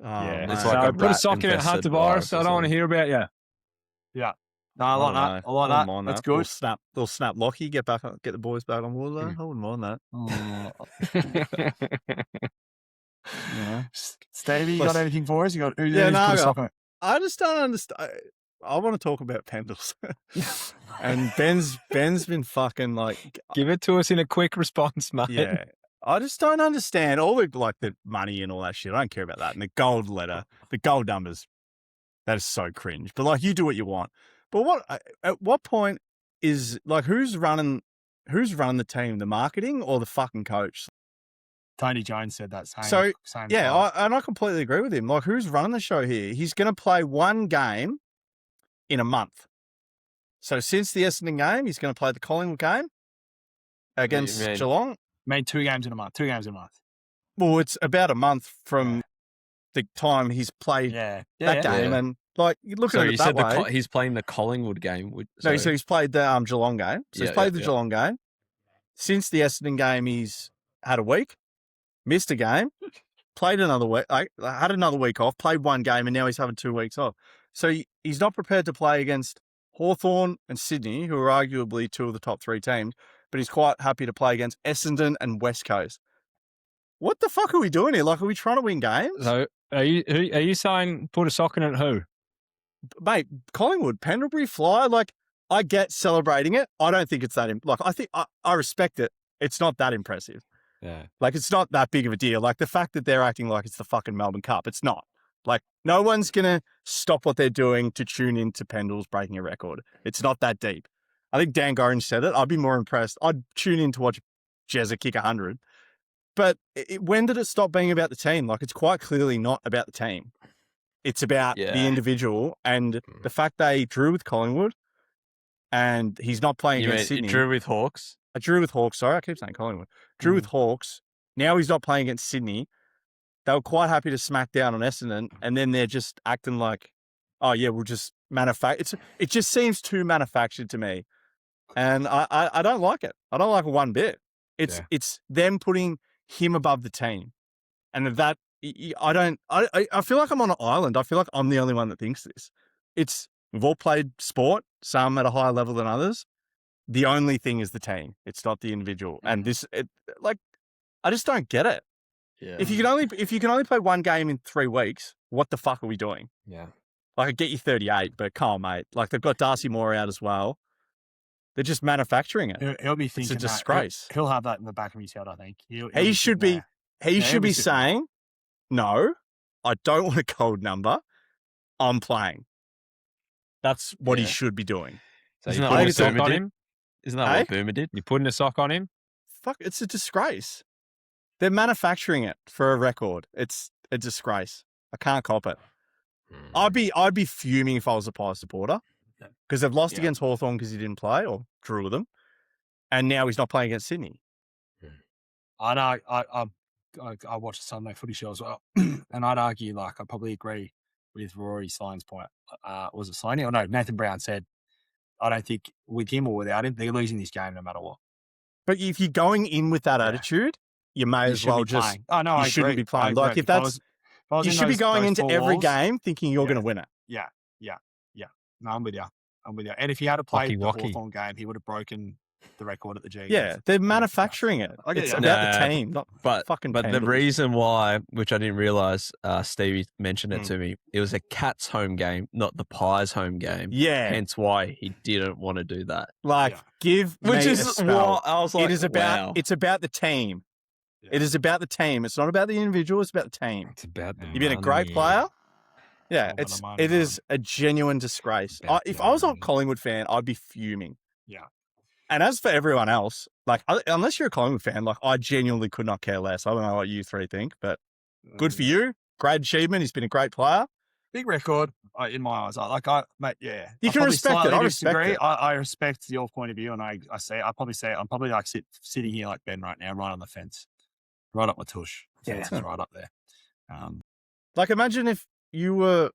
Oh,
Yeah,
mate.
it's like a
put a sock in it, Hunter virus. I don't want to hear about you.
Yeah. No, I like that. I like that.
Mind
That's
that.
good.
Little snap Lockie, get the boys back on board there. I wouldn't mind that.
Stevie, you got anything for us? Who needs
Yeah,
to
no,
put a sock in it?
I just don't understand. I want to talk about Pendles. And Ben's been fucking like,
Give it to us in a quick response, mate.
yeah. I just don't understand all the money and all that shit. I don't care about that. And the gold letter, the gold numbers, that is so cringe. But like, you do what you want. But at what point is like, who's running the team, the marketing or the fucking coach?
Tony Jones said that same.
So,
same
yeah,
time.
I completely agree with him. Like, who's running the show here? He's going to play one game in a month. So since the Essendon game, he's going to play the Collingwood game against Geelong.
Made 2 games in a month. 2 games in a month.
Well, it's about a month from the time he's played that game.
Yeah.
And like, you look
So
at it
you
that
said
way.
he's playing the Collingwood game.
No, so he's played the Geelong game. So he's played the Geelong game. Since the Essendon game, he's had a week, missed a game, played another week, had another week off, played 1 game, and now he's having 2 weeks off. So he's not prepared to play against Hawthorn and Sydney, who are arguably 2 of the top 3 teams, but he's quite happy to play against Essendon and West Coast. What the fuck are we doing here? Like, are we trying to win games?
So are you saying put a sock in it? Who?
Mate, Collingwood, Pendlebury, Fly, like, I get celebrating it. I don't think it's that, I think I respect it. It's not that impressive.
Yeah.
Like, it's not that big of a deal. Like, the fact that they're acting like it's the fucking Melbourne Cup, it's not. Like, no one's going to stop what they're doing to tune into Pendles breaking a record. It's not that deep. I think Dan Gorringe said it. I'd be more impressed. I'd tune in to watch Jezza kick 100. But when did it stop being about the team? Like, it's quite clearly not about the team. It's about the individual, and the fact they drew with Collingwood and he's not playing against Sydney.
Drew with Hawks?
I drew with Hawks. Sorry, I keep saying Collingwood. Drew with Hawks Now he's not playing against Sydney. They were quite happy to smack down on Essendon, and then they're just acting like, oh yeah, we'll just manufacture. It just seems too manufactured to me, and I don't like it. I don't like it one bit. It's them putting him above the team, and that I feel like I'm on an island. I feel like I'm the only one that thinks this. We've all played sport, some at a higher level than others. The only thing is the team. It's not the individual, and I just don't get it.
Yeah.
If you can only play one game in 3 weeks, what the fuck are we doing?
Yeah.
Like, I get you 38, but come on, mate. Like, they've got Darcy Moore out as well. They're just manufacturing it.
He'll be thinking
it's a disgrace.
He'll have that in the back of his head, I think.
He should be saying, no, I don't want a cold number. I'm playing. That's what he should be doing.
So you putting a sock on him?
Isn't that what Boomer did?
You putting a sock on him?
Fuck, it's a disgrace. They're manufacturing it for a record. It's a disgrace. I can't cop it. I'd be fuming if I was a Pies supporter because they've lost against Hawthorn because he didn't play or drew with them, and now he's not playing against Sydney.
I know. I watched the Sunday Footy show as well, and I'd argue I'd probably agree with Rory Sloan's point. Was it Sloan? Or no, Nathan Brown said, I don't think with him or without him, they're losing this game no matter what.
But if you're going in with that attitude, you may as well just.
Playing. Oh no,
you shouldn't be playing. Like if that's, you should be going into every game thinking you're going to win it.
Yeah. No, I'm with you. And if he had played the Hawthorn game, he would have broken the record at the G.
Yeah, they're manufacturing it. It's about the team, not fucking.
But the reason why, which I didn't realize, Stevie mentioned it to me. It was a Cats home game, not the Pies home game.
Yeah,
hence why he didn't want to do that.
Give
which
me
is
a spell.
what I was like.
It is about. It's about the team. Yeah. It is about the team. It's not about the individual. It's about the team.
It's about the
You've been a great player. Yeah, it is a genuine disgrace. If I was a Collingwood fan, I'd be fuming.
Yeah.
And as for everyone else, unless you're a Collingwood fan, I genuinely could not care less. I don't know what you three think, but good for you. Great achievement. He's been a great player.
Big record in my eyes. Mate, yeah.
You can respect it. I respect it.
I respect your point of view, and I say I'm probably sitting here like Ben right now, right on the fence, right up my tush. Fence is right up there.
Imagine if you were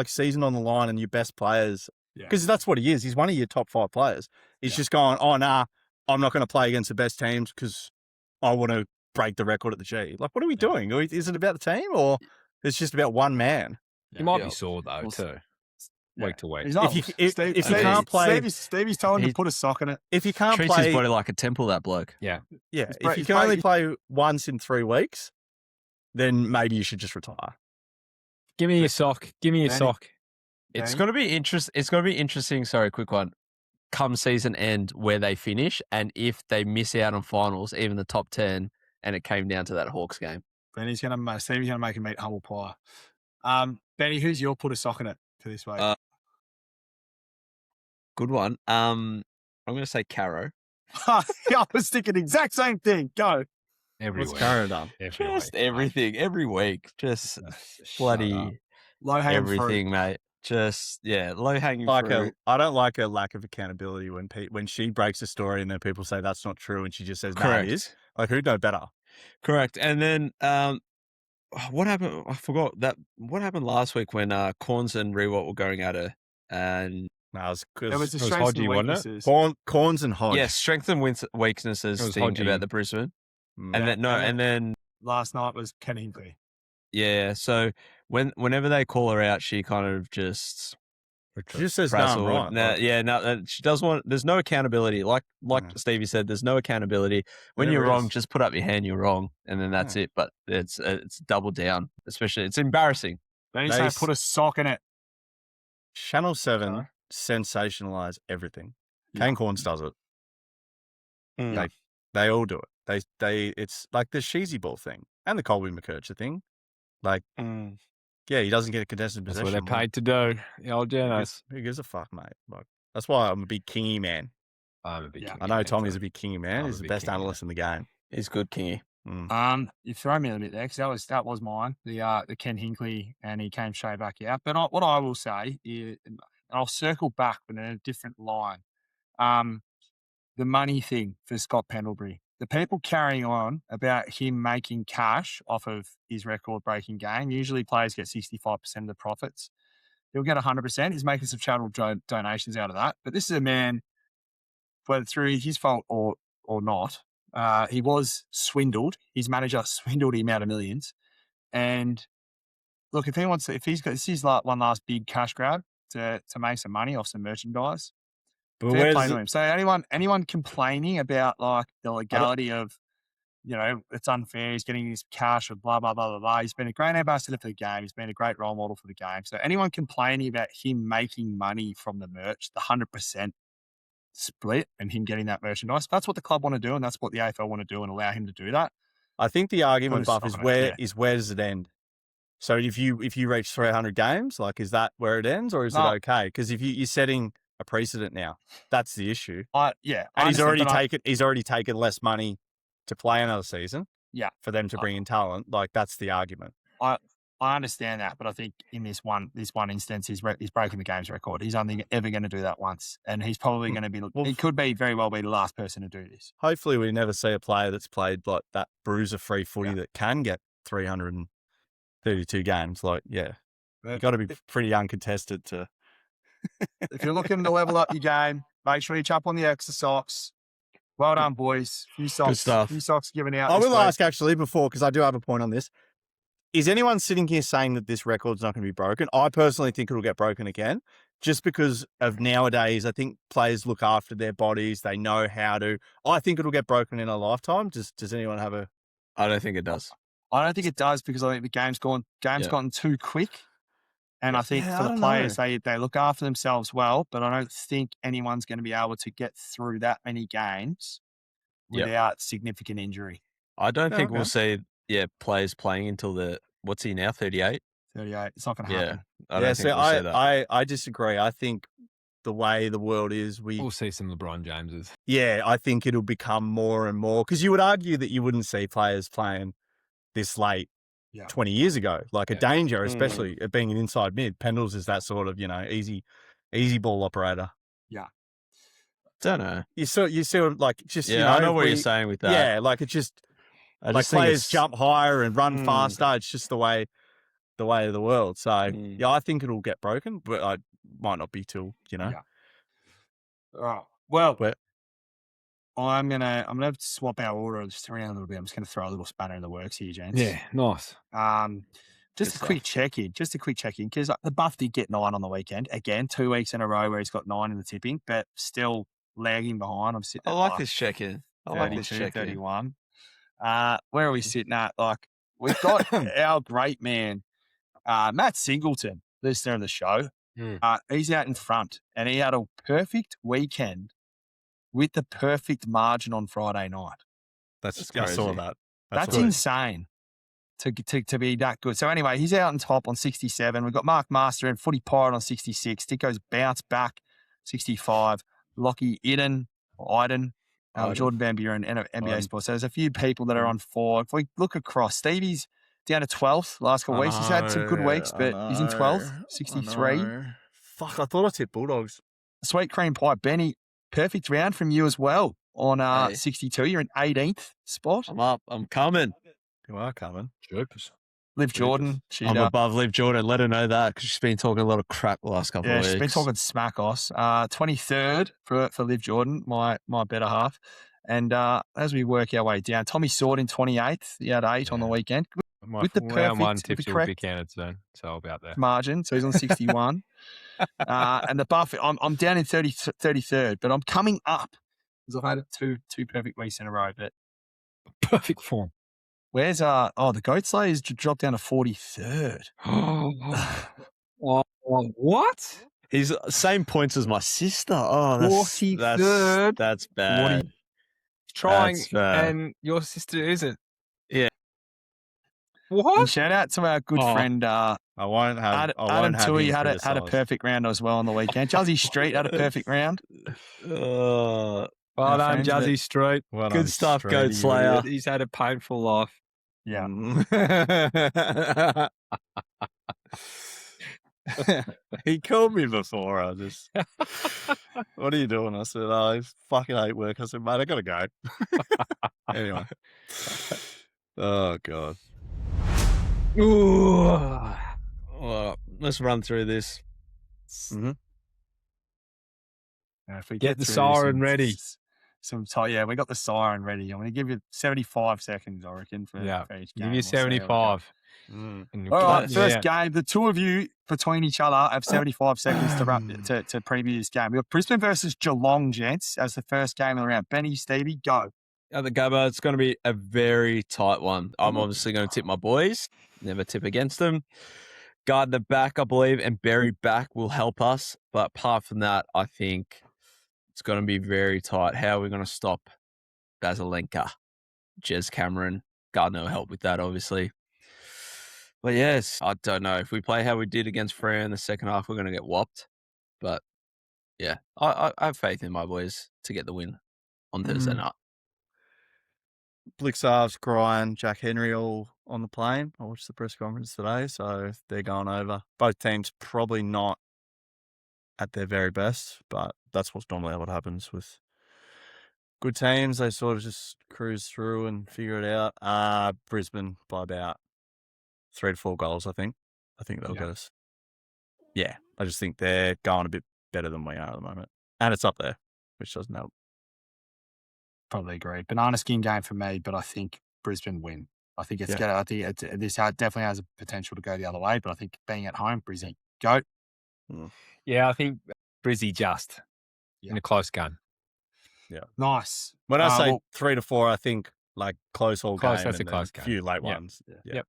season on the line and your best players, because that's what he is. He's one of your top 5 players. He's just going, oh, nah, I'm not going to play against the best teams because I want to break the record at the G. What are we doing? Is it about the team or it's just about one man?
He might be sore though too. Week to week.
If you can't play,
Stevie's telling him to put a sock in it.
If you can't
treats
play,
his body like a temple. That bloke.
Yeah. If you can only play once in 3 weeks, then maybe you should just retire.
Give me your sock. Give me your sock.
It's going to be interesting. Sorry, quick one. Come season end, where they finish, and if they miss out on finals, even the top 10, and it came down to that Hawks game.
Stevie's going to make him eat humble pie. Benny, who's your put a sock in it for this week?
Good one. I'm going to say Caro.
I was thinking the exact same thing. Go.
What's Caro done?
Just everything, every week. Just bloody
low-hanging
everything,
fruit.
mate. Just, low-hanging fruit.
I don't like a lack of accountability when she breaks a story and then people say that's not true and she just says, no, it is. Who'd know better?
Correct. And then what happened? I forgot that. What happened last week when Corns and Rewalt were going at her? And
no,
it was the strengths and weaknesses.
Corns and Hodge.
Yes, strengths and weaknesses thing about the Brisbane. And then
last night was Ken Hinkley.
Yeah, so whenever they call her out, she kind of just
says no, I'm right.
She does want. There's no accountability. Like Stevie said, there's no accountability. When you're wrong, just put up your hand. You're wrong, and then that's it. But it's double down. Especially, it's embarrassing.
They say put a sock in it.
Channel 7 sensationalize everything. Kane Corns does it. They all do it. It's like the Sheezy ball thing and the Colby McKercher thing. He doesn't get a contested possession.
That's what they're paid to do. The old journos.
Who gives a fuck, mate? That's why I'm a big Kingy man.
I'm a big Kingy
I know Tommy's a big Kingy man. He's the best analyst in the game.
He's good, Kingy.
You throw me a bit there because that was mine. The Ken Hinkley, and he came straight back out. But what I will say is, I'll circle back but in a different line. The money thing for Scott Pendlebury. the people carrying on about him making cash off of his record-breaking game, usually players get 65% of the profits. He'll get 100%. He's making some charitable donations out of that. But this is a man, whether through his fault or not, he was swindled. His manager swindled him out of millions. And look, if he's got, this is like one last big cash grab to make some money off some merchandise.
But
Fair play to him. So anyone complaining about like the legality of, it's unfair, he's getting his cash or blah, blah, blah, blah, blah. He's been a great ambassador for the game. He's been a great role model for the game. So anyone complaining about him making money from the merch, the 100% split and him getting that merchandise, that's what the club want to do and that's what the AFL want to do and allow him to do that.
I think the argument,
But
Buff,
it's
is where does it end? So if you reach 300 games, like, is that where it ends or is it
No.
okay? Because if you're setting a precedent now, that's the issue.
And
he's already taken less money to play another season.
Yeah.
For them to bring in talent, like that's the argument.
I understand that, but I think in this one instance, he's breaking the game's record. He's only ever going to do that once, and he's probably going to be. He could very well be the last person to do this.
Hopefully, we never see a player that's played like that bruiser-free footy that can get 332 games. Like, you got to be pretty uncontested to.
If you're looking to level up your game, make sure you chop on the extra socks. Well done, boys. Few socks giving out.
I will ask actually before, because I do have a point on this. Is anyone sitting here saying that this record's not going to be broken? I personally think it'll get broken again, just because of nowadays. I think players look after their bodies. They know how to. I think it'll get broken in a lifetime. Does anyone have a?
I don't think it does.
I don't think it does because I think the game's gotten too quick. And I think for the players, they look after themselves well, but I don't think anyone's going to be able to get through that many games without significant injury.
I don't think we'll see players playing until what's he now, 38?
38. It's not going to happen.
I don't think we'll see that.
I disagree. I think the way the world is,
we'll see some LeBron Jameses.
Yeah, I think it'll become more and more, because you would argue that you wouldn't see players playing this late 20 years ago, like a danger, especially at being an inside mid. Pendles is that sort of, easy ball operator.
Yeah.
Don't know.
You see like just,
I know what you're saying with that.
Yeah, like it's just, like players jump higher and run faster. It's just the way of the world. So I think it'll get broken, but I might not be till,
Yeah. All right. Well, I'm gonna have to swap our order just around a little bit. I'm just gonna throw a little spanner in the works here, gents.
Yeah, nice.
Just a quick check-in, because the Buff did get 9 on the weekend. Again, 2 weeks in a row where he's got 9 in the tipping, but still lagging behind. I'm sitting at
like this check-in.
31. Where are we sitting at? Like, we've got our great man, Matt Singleton, listener of the show. He's out in front, and he had a perfect weekend with the perfect margin on Friday night.
That's I saw that.
That's insane to be that good. So anyway, he's out on top on 67. We've got Mark Master and Footy Pirate on 66. Dicko's bounce back 65. Lockie Jordan Van Buren, NBA Sports. So there's a few people that are on 4. If we look across, Stevie's down to 12th last couple of weeks. He's had some good weeks, but he's in 12th, 63.
Fuck, I thought I tipped Bulldogs.
Sweet cream pie, Benny. Perfect round from you as well on 62. You're in 18th spot.
I'm up. I'm coming.
You are coming.
Jokers.
Liv Jordan.
I'm above Liv Jordan. Let her know that, because she's been talking a lot of crap the last couple of weeks.
Yeah, she's been talking smack us. 23rd for Liv Jordan, my better half. And as we work our way down, Tommy Sword in 28th. He had 8 on the weekend. With the perfect,
one tips
with the
will be
correct
counted soon, so about that
margin. So he's on 61. And the Buff, I'm down in 33rd, but I'm coming up because I've had two perfect weeks in a row. But
perfect form.
Where's the Goat Slayer's dropped down to 43rd.
What?
He's same points as my sister. Oh, that's
43rd.
That's bad.
Trying, and your sister isn't.
Yeah.
What?
And shout out to our good friend.
I won't have.
Adam Tui had a perfect round as well on the weekend. Juzzy Street had a perfect round.
Well done, Juzzy Street.
Well good stuff, Goat Slayer.
He's had a painful life.
Yeah.
He called me before. I just, what are you doing? I said, I fucking hate work. I said, mate, I gotta go. Anyway. Oh, God.
Ooh. Well, let's run through this.
Mm-hmm.
If we
Get the
through
siren ready.
We got the siren ready. I'm going to give you 75 seconds, I reckon, for each game.
Give you
We'll see how we go.
75.
All right, first game. The two of you between each other have 75 seconds to preview this game. We got Brisbane versus Geelong, gents, as the first game of the round. Benni, Stevie, go.
At the Gabba, it's going to be a very tight one. I'm obviously going to tip my boys. Never tip against them. Gardner back, I believe, and Berry back will help us. But apart from that, I think it's going to be very tight. How are we going to stop Basilenka? Jez Cameron. Gardner will help with that, obviously. But yes, I don't know. If we play how we did against Freo in the second half, we're going to get whopped. But yeah, I have faith in my boys to get the win on Thursday night.
Blixarves, Gryan, Jack Henry all on the plane. I watched the press conference today, so they're going over. Both teams probably not at their very best, but that's what's normally what happens with good teams. They sort of just cruise through and figure it out. Brisbane by about 3 to 4 goals, I think. I think they'll get us. Yeah, I just think they're going a bit better than we are at the moment. And it's up there, which doesn't help.
Probably agree. Banana skin game for me, but I think Brisbane win. I think it's going. I think this definitely has a potential to go the other way, but I think being at home, Brisbane go.
Yeah, I think Brizzy just in a close game.
Yeah,
nice.
When I say 3 to 4, I think like close all game.
That's a close game.
A few late ones.
Yep.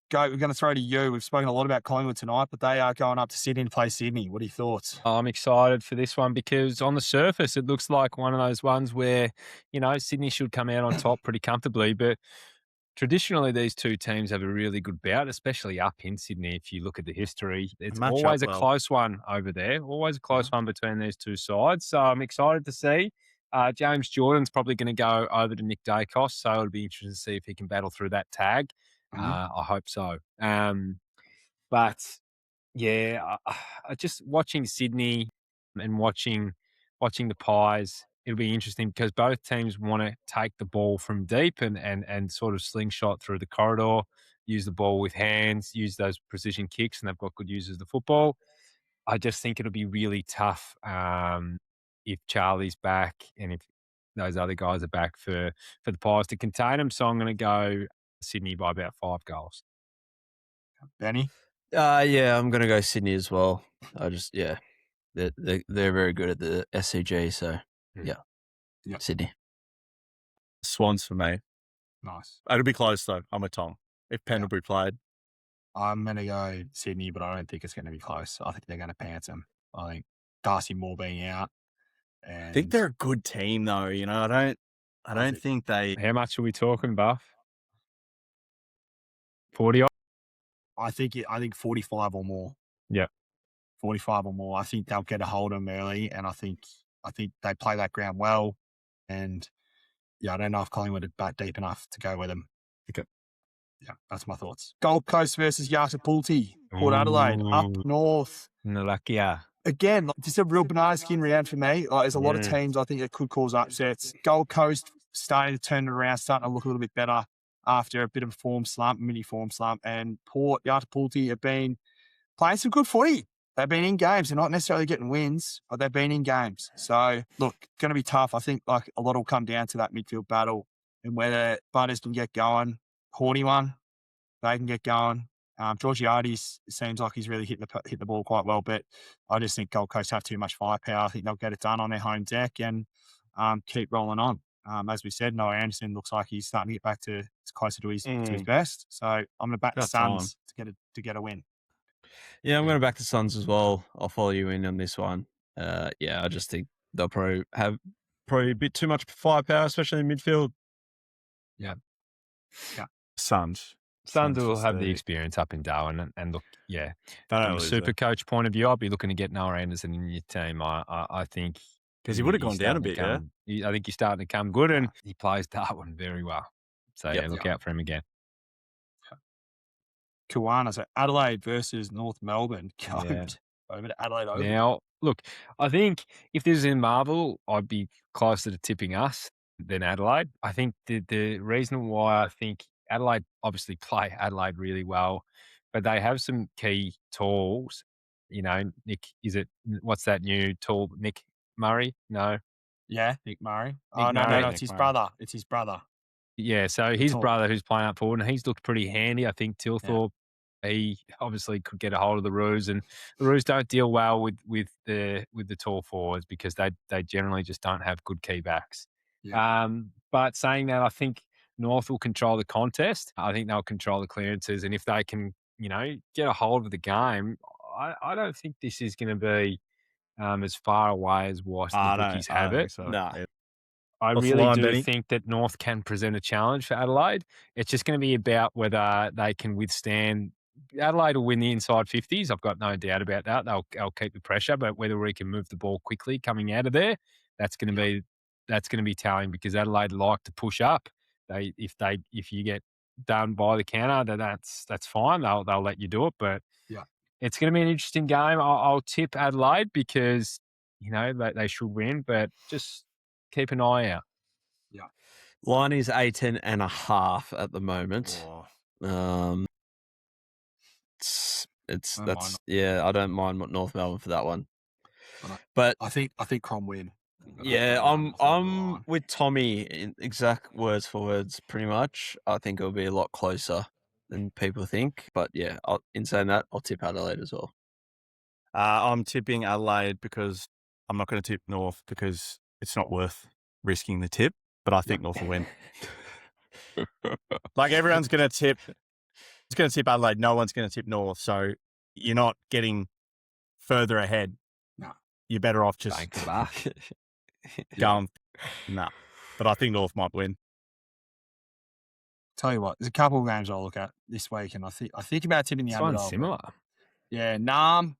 Go. We're going to throw to you. We've spoken a lot about Collingwood tonight, but they are going up to Sydney to play Sydney. What are your thoughts?
I'm excited for this one because on the surface, it looks like one of those ones where, Sydney should come out on top pretty comfortably. But traditionally, these two teams have a really good bout, especially up in Sydney. If you look at the history, it's always a close one over there, always a close one between these two sides. So I'm excited to see. James Jordan's probably going to go over to Nick Dacos, so it'll be interesting to see if he can battle through that tag. I hope so. But yeah, I just watching Sydney and watching the Pies, it'll be interesting because both teams want to take the ball from deep and sort of slingshot through the corridor, use the ball with hands, use those precision kicks, and they've got good users of the football. I just think it'll be really tough if Charlie's back and if those other guys are back for the Pies to contain them. So I'm going to go Sydney by about 5 goals.
Benni?
I'm going to go Sydney as well. They're very good at the SCG, so Sydney.
Swans for me.
Nice.
It'll be close though. I'm a Tom. If Pendlebury played,
I'm going to go Sydney, but I don't think it's going to be close. I think they're going to pants them. I think Darcy Moore being out. And
I think they're a good team though. I don't think they.
How much are we talking, Buff? 40 odd?
I think 45 or more.
Yeah.
45 or more. I think they'll get a hold of them early, and I think they play that ground well. And I don't know if Collingwood are bat deep enough to go with them.
Okay.
Yeah, that's my thoughts. Gold Coast versus Yartapulti. Port Adelaide, up north.
Nalakia.
Again, just a real banana skin round for me. There's a lot of teams I think that could cause upsets. Gold Coast starting to turn it around, starting to look a little bit better after a bit of a mini form slump. And Port, Yartapulti have been playing some good footy. They've been in games. They're not necessarily getting wins, but they've been in games. So, look, going to be tough. I think a lot will come down to that midfield battle and whether Butters can get going. Horny one, they can get going. Georgiades seems like he's really hit the ball quite well, but I just think Gold Coast have too much firepower. I think they'll get it done on their home deck and keep rolling on. As we said, Noah Anderson looks like he's starting to get back to closer to his best. So I'm going to back the Suns to get a win.
Yeah, I'm going to back the Suns as well. I'll follow you in on this one. I just think they'll probably have a bit too much firepower, especially in midfield.
Yeah.
Suns
will have the experience up in Darwin. And look, from a super coach point of view, I'll be looking to get Noah Anderson in your team. I think
because he would have gone down a bit, I
think he's starting to come good, and he plays Darwin very well. So look out for him again.
Kiwana, so Adelaide versus North Melbourne. Over to Adelaide Oval.
Now, look, I think if this is in Marvel, I'd be closer to tipping us. than Adelaide. I think the reason why I think Adelaide obviously play Adelaide really well, but they have some key tools. You know, Nick, what's that new tool? Nick Murray? No,
Yeah, Nick Murray.
Nick
Oh, no,
Murray.
it's his brother. It's his brother.
Yeah, so his brother who's playing up forward, and he's looked pretty handy. I think Tilthorpe, he obviously could get a hold of the Roos, and the Roos don't deal well with the tall forwards because they generally just don't have good key backs.
Yeah.
But saying that, I think North will control the contest. I think they'll control the clearances, and if they can, get a hold of the game, I don't think this is going to be as far away as what the bookies have it.
So.
No.
I
What's the
really
line,
do
Benni?
think that North can present a challenge for Adelaide. It's just going to be about whether they can withstand. Adelaide will win the inside 50s. I've got no doubt about that. They'll keep the pressure, but whether we can move the ball quickly coming out of there, that's going to be telling because Adelaide like to push up. If you get done by the counter, then that's fine. They'll let you do it, but it's going to be an interesting game. I'll tip Adelaide because they should win, but just keep an eye out.
Yeah.
Line is 18.5 at the moment. I don't mind North Melbourne for that one. But
I think Crom win.
Yeah, I'm with Tommy in exact words for words, pretty much. I think it'll be a lot closer than people think. But yeah, in saying that, I'll tip Adelaide as well.
I'm tipping Adelaide because I'm not going to tip North because it's not worth risking the tip. But I think North will win. Like everyone's going to tip. It's going to tip Adelaide. No one's going to tip North. So you're not getting further ahead.
No.
You're better off just going. No. But I think North might win.
Tell you what, there's a couple of games I'll look at this week, and I think about tipping the underdog.
Sounds similar.
Yeah,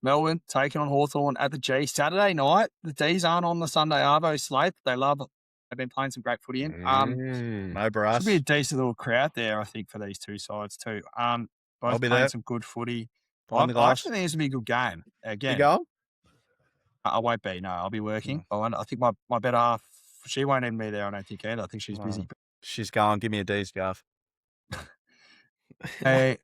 Melbourne taking on Hawthorn at the G Saturday night. The D's aren't on the Sunday Arvo slate. They've been playing some great footy in.
No brass.
Should be a decent little crowd there, I think, for these two sides too. Both
I'll be
playing
there.
some good footy.
I
actually think it's gonna be a good game. Again,
You go?
I won't be. No, I'll be working. I think my better half. She won't even be there. I don't think either. I think she's busy.
She's going. Give me a D, Scarf.
Hey,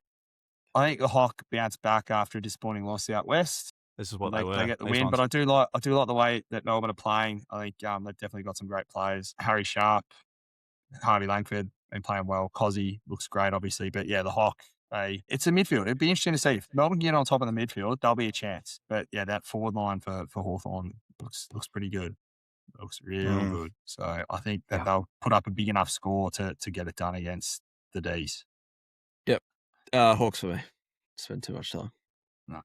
I think the Hawk bounced back after a disappointing loss out west.
This is what
they
were.
They get the
These
win,
ones.
but I do like the way that Melbourne are playing. I think they've definitely got some great players. Harry Sharp, Harvey Langford been playing well. Cozzy looks great, obviously, but yeah, the Hawk. It's a midfield. It'd be interesting to see if Melbourne can get on top of the midfield. There'll be a chance, but yeah, that forward line for Hawthorn looks pretty good. Looks real good. So I think that they'll put up a big enough score to get it done against the D's.
Yep. Hawks for me. Spend too much time.
No.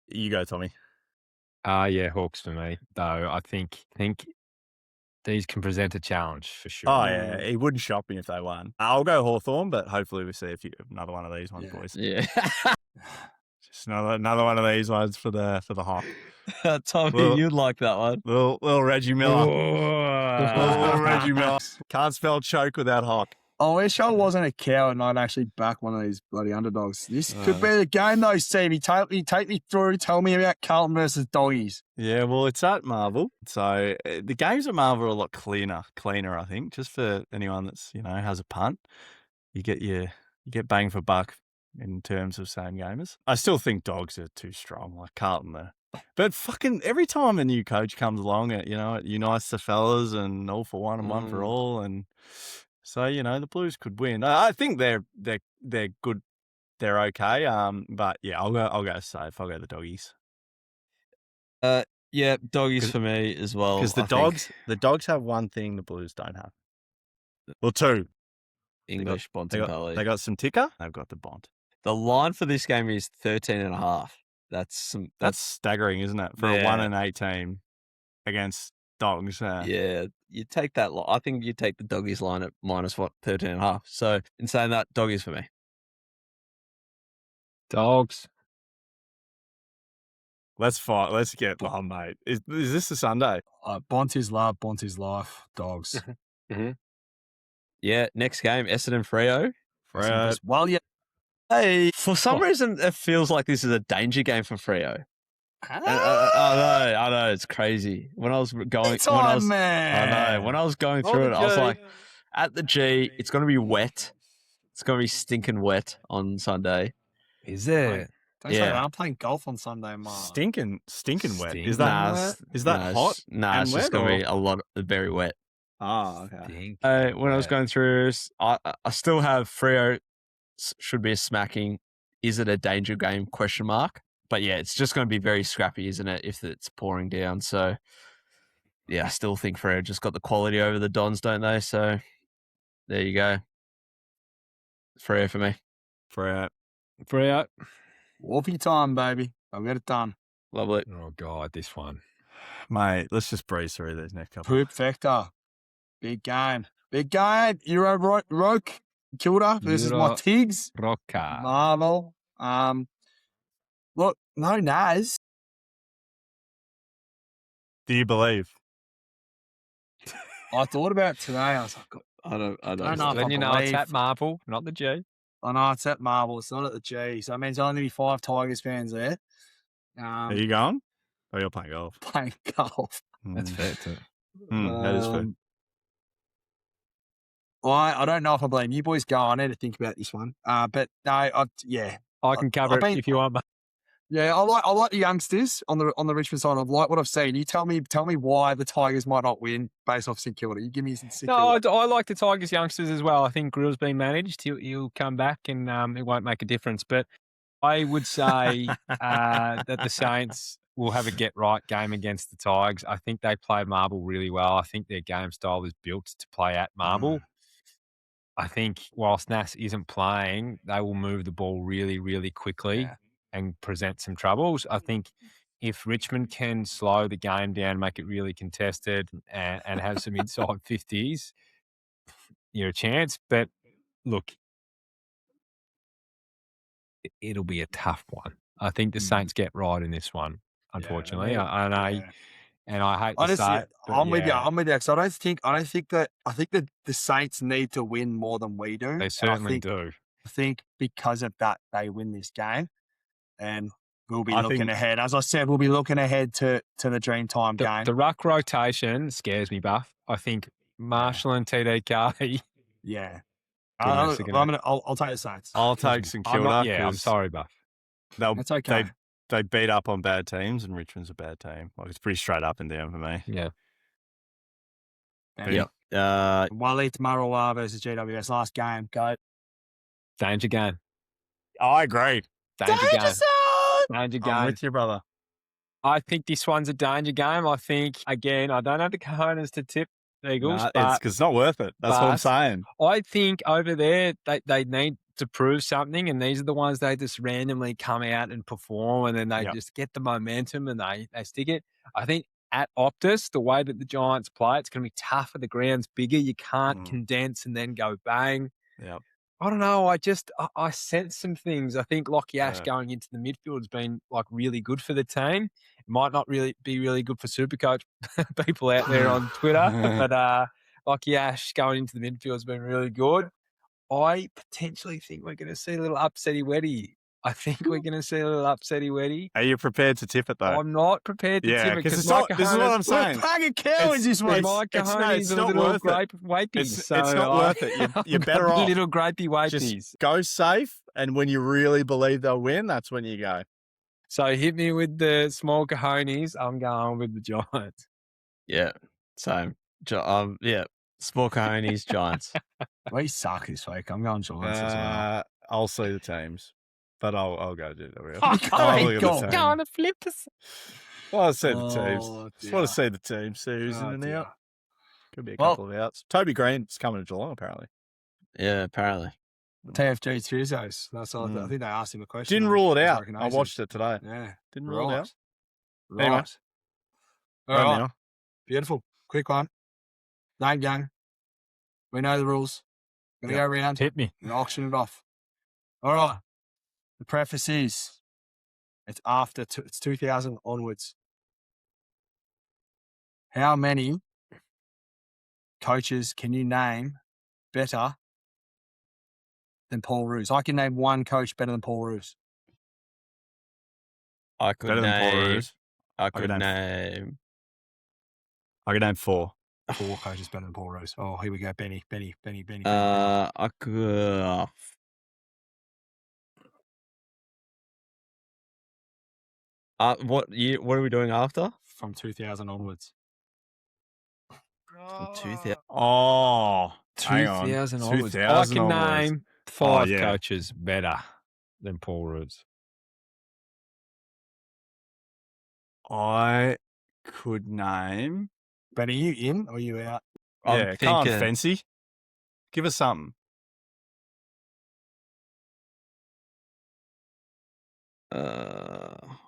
You go, Tommy.
Yeah, Hawks for me. Though I think these can present a challenge for sure.
Oh yeah, it wouldn't shock me if they won. I'll go Hawthorn, but hopefully we see another one of these ones, boys.
Yeah.
Just another one of these ones for the Hawk.
Tommy, you'd like that one.
Little Reggie Miller. Little Reggie Miller. Can't spell choke without Hawk.
I wish I wasn't a cow and I'd actually back one of these bloody underdogs. This could be the game though, Stevie. Take me through. Tell me about Carlton versus Doggies.
Yeah, well, it's at Marvel. So the games at Marvel are a lot cleaner, I think, just for anyone that's, has a punt. You get bang for buck in terms of same gamers. I still think Dogs are too strong, like Carlton there. But fucking every time a new coach comes along, it unites the fellas and all for one and one for all. And so, the Blues could win. I think they're good. They're okay. But yeah, I'll go safe. I'll go the Doggies.
Yeah, Doggies for me as well.
Because the Dogs have one thing the Blues don't have. Well, two.
English Bontempelli.
They got some ticker. They've got the Bont.
The line for this game is 13.5. That's
staggering, isn't it? For a 1-8 against Dogs.
Yeah, you take that. I think you take the Doggies line at minus 13.5. So in saying that, Doggies for me.
Dogs.
Let's fight. Let's get on, mate. Is this a Sunday?
Bont is love. Bont is life. Dogs.
Yeah. Next game, Essendon Freo.
Well, yeah.
Hey, for some reason, it feels like this is a danger game for Freo. I know, it's crazy. When I was going,
man.
I know, when I was going
Oh,
through
the
it, I was
G.
like, at the G, it's going to be wet. It's going to be stinking wet on Sunday.
Is it?
Don't say that. I'm playing golf on Sunday, man.
Stinking wet. Is
Stinking
that
wet?
is that hot?
Nah, it's just going to be a lot, very wet.
Oh, okay.
When I was going through, I still have Freo should be a smacking. Is it a danger game? ? But yeah, it's just going to be very scrappy, isn't it? If it's pouring down. So yeah, I still think Freo just got the quality over the Dons, don't they? So there you go. Freo for me.
Freo.
Wolfie time, baby. I'll get it done.
Lovely.
Oh, God, this one.
Mate, let's just breeze through these next couple.
Poop Vector. Big game. Euro Roke. Kilda versus my Tigs.
Rocker.
Marvel. Look, no Naz.
Do you believe?
I thought about it today. I was like,
I don't
know if
Then
I
you know it's
believe.
at Marvel, not the G.
I know it's at Marvel. It's not at the G. So it means there'll only be 5 Tigers fans there.
Are you going? Oh, you're playing golf.
Playing golf.
That's fair too.
That is fair.
I don't know if I blame you boys. Go. I need to think about this one. But no, I
can cover it if you want.
Yeah, I like the youngsters on the Richmond side. I like what I've seen. You tell me why the Tigers might not win based off St Kilda. You give me St Kilda.
No, I like the Tigers youngsters as well. I think Grill's been managed. He'll come back and it won't make a difference. But I would say that the Saints will have a get-right game against the Tigers. I think they play Marble really well. I think their game style is built to play at Marble. I think whilst Nas isn't playing, they will move the ball really, really quickly and present some troubles. I think if Richmond can slow the game down, make it really contested and have some inside 50s, you're a chance. But look, it'll be a tough one. I think the Saints get right in this one, unfortunately. And I hate to say it.
I'm with you. I'm with you. Because I think that the Saints need to win more than we do.
They certainly do.
I think because of that, they win this game. And we'll be looking ahead. As I said, we'll be looking ahead to the Dreamtime game.
The ruck rotation scares me, Buff. I think Marshall and TDK.
Yeah. I'll take the Saints.
I'll take St Kilda.
I'm sorry, Buff.
That's okay.
They beat up on bad teams, and Richmond's a bad team. Like, it's pretty straight up and down for me.
Yeah.
Yep. Walid Marawa versus GWS last game. Go.
Danger game.
I agree.
Danger game.
I'm with you, brother.
I think this one's a danger game. I think, again, I don't have the cojones to tip Eagles.
It's because it's not worth it. That's what I'm saying.
I think over there, they need to prove something, and these are the ones they just randomly come out and perform, and then they just get the momentum and they stick it. I think at Optus, the way that the Giants play, it's going to be tougher. The ground's bigger. You can't condense and then go bang.
Yep.
I don't know. I sense some things. I think Lockie Ash going into the midfield has been like really good for the team. It might not really be really good for Supercoach people out there on Twitter, but Lockie Ash going into the midfield has been really good. I potentially think we're going to see a little upsetty-wetty. Are
you prepared to tip it, though?
I'm not prepared to tip it
because this is what I'm saying.
We're packing cowards this week.
My cojones are little grape wapies.
It's not worth it. You're better off.
Little grapey wapies.
Just go safe, and when you really believe they'll win, that's when you go.
So hit me with the small cojones. I'm going with the Giants.
Yeah, same. Small cojones, Giants.
We suck this week. I'm going Giants as well.
I'll see the teams, but I'll go do that.
Going to flip us.
Well, I see the teams. Just want to see the team. See who's in and out. Could be a couple of outs. Toby Green's coming to Geelong, apparently.
Yeah, apparently.
TFG Tuesdays. That's all. I think they asked him a question.
Didn't rule it out. I watched it today.
Yeah.
Didn't rule it out.
Right.
Anyway.
All right. Beautiful. Quick one. Don't young. We know the rules. Going to go around.
Hit me.
And auction it off. All right. The preface is it's after it's 2000 onwards. How many coaches can you name better than Paul Roos? I can name one coach better than Paul Roos.
I could
Better than Paul
name.
Roos.
I could name.
I could name 4.
4 coaches better than Paul Roos. Oh, here we go. Benny.
I could. What year? What are we doing after?
From 2000 onwards.
From 2000.
Oh, hang on.
2000 onwards. I
2000
can
onwards.
name 5
yeah.
coaches better than Paul Roos.
I could name.
Benny, are you in or are you out?
Yeah, come on,
thinking-
Fancy. Give us something.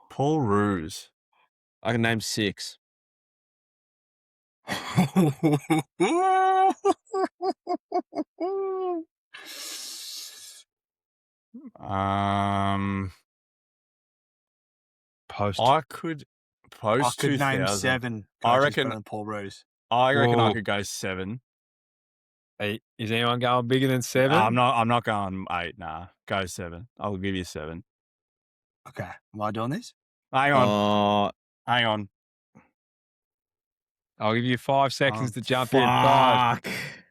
Paul Roos.
I can name 6.
Post.
I could post
I could
2000.
name 7
I
coaches
reckon-
better than Paul Roos.
I reckon I
Whoa.
could go 7.
Hey, is anyone going bigger than 7?
I'm not going 8. Nah, go 7. I'll give you 7.
Okay. Am I doing this?
Hang on. Hang on.
I'll give you 5 seconds to jump in. 5,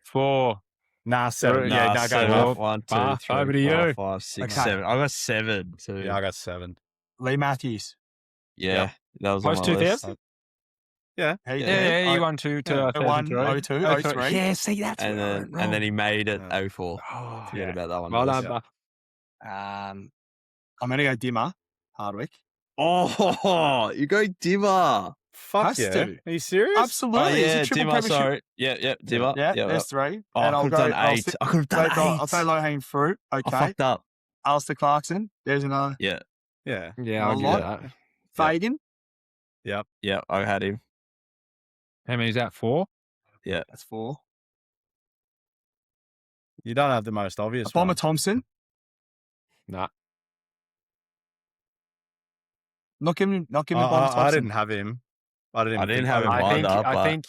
4.
Nah, 7.
Nah,
Yeah, no, go
7.
Buff.
1, 2,
Buff,
3,
over to
4,
you.
5, 6,
Okay.
7. I got 7 too.
Yeah, I got 7.
Lee Matthews.
Yeah, that was on
Post
my list.
2000?
Yeah.
How you
Yeah,
doing?
you won 2
1,
2003.
02, 03.
Yeah, see, that's
And
where I
then
went
and then
wrong.
he made it
Yeah.
04.
Oh,
Forget about that one.
Well
boys.
done, Buff.
I'm going to go Dimmer, Hardwick.
Oh, you go Dimmer.
Fuck
Has
yeah.
to.
Are you serious?
Absolutely. He's a triple
Dimmer.
premiership.
Sorry. Yeah, Dimmer.
Yeah,
yeah.
there's 3.
Oh,
and
I
I'll
could
go.
have done 8. I could have done 8.
I'll say low hanging fruit.
I
Okay.
fucked up.
Alistair Clarkson. There's another.
Yeah.
Yeah, I'll
A
give
lot.
you that.
Fagan.
Yeah, I had him.
How many is that? 4?
That's 4.
You don't have the most obvious
Bomber
one.
Thompson.
Nah.
Not giving Bomber Thompson.
I didn't have him. I didn't
have him
about
lined up,
I
but-
think.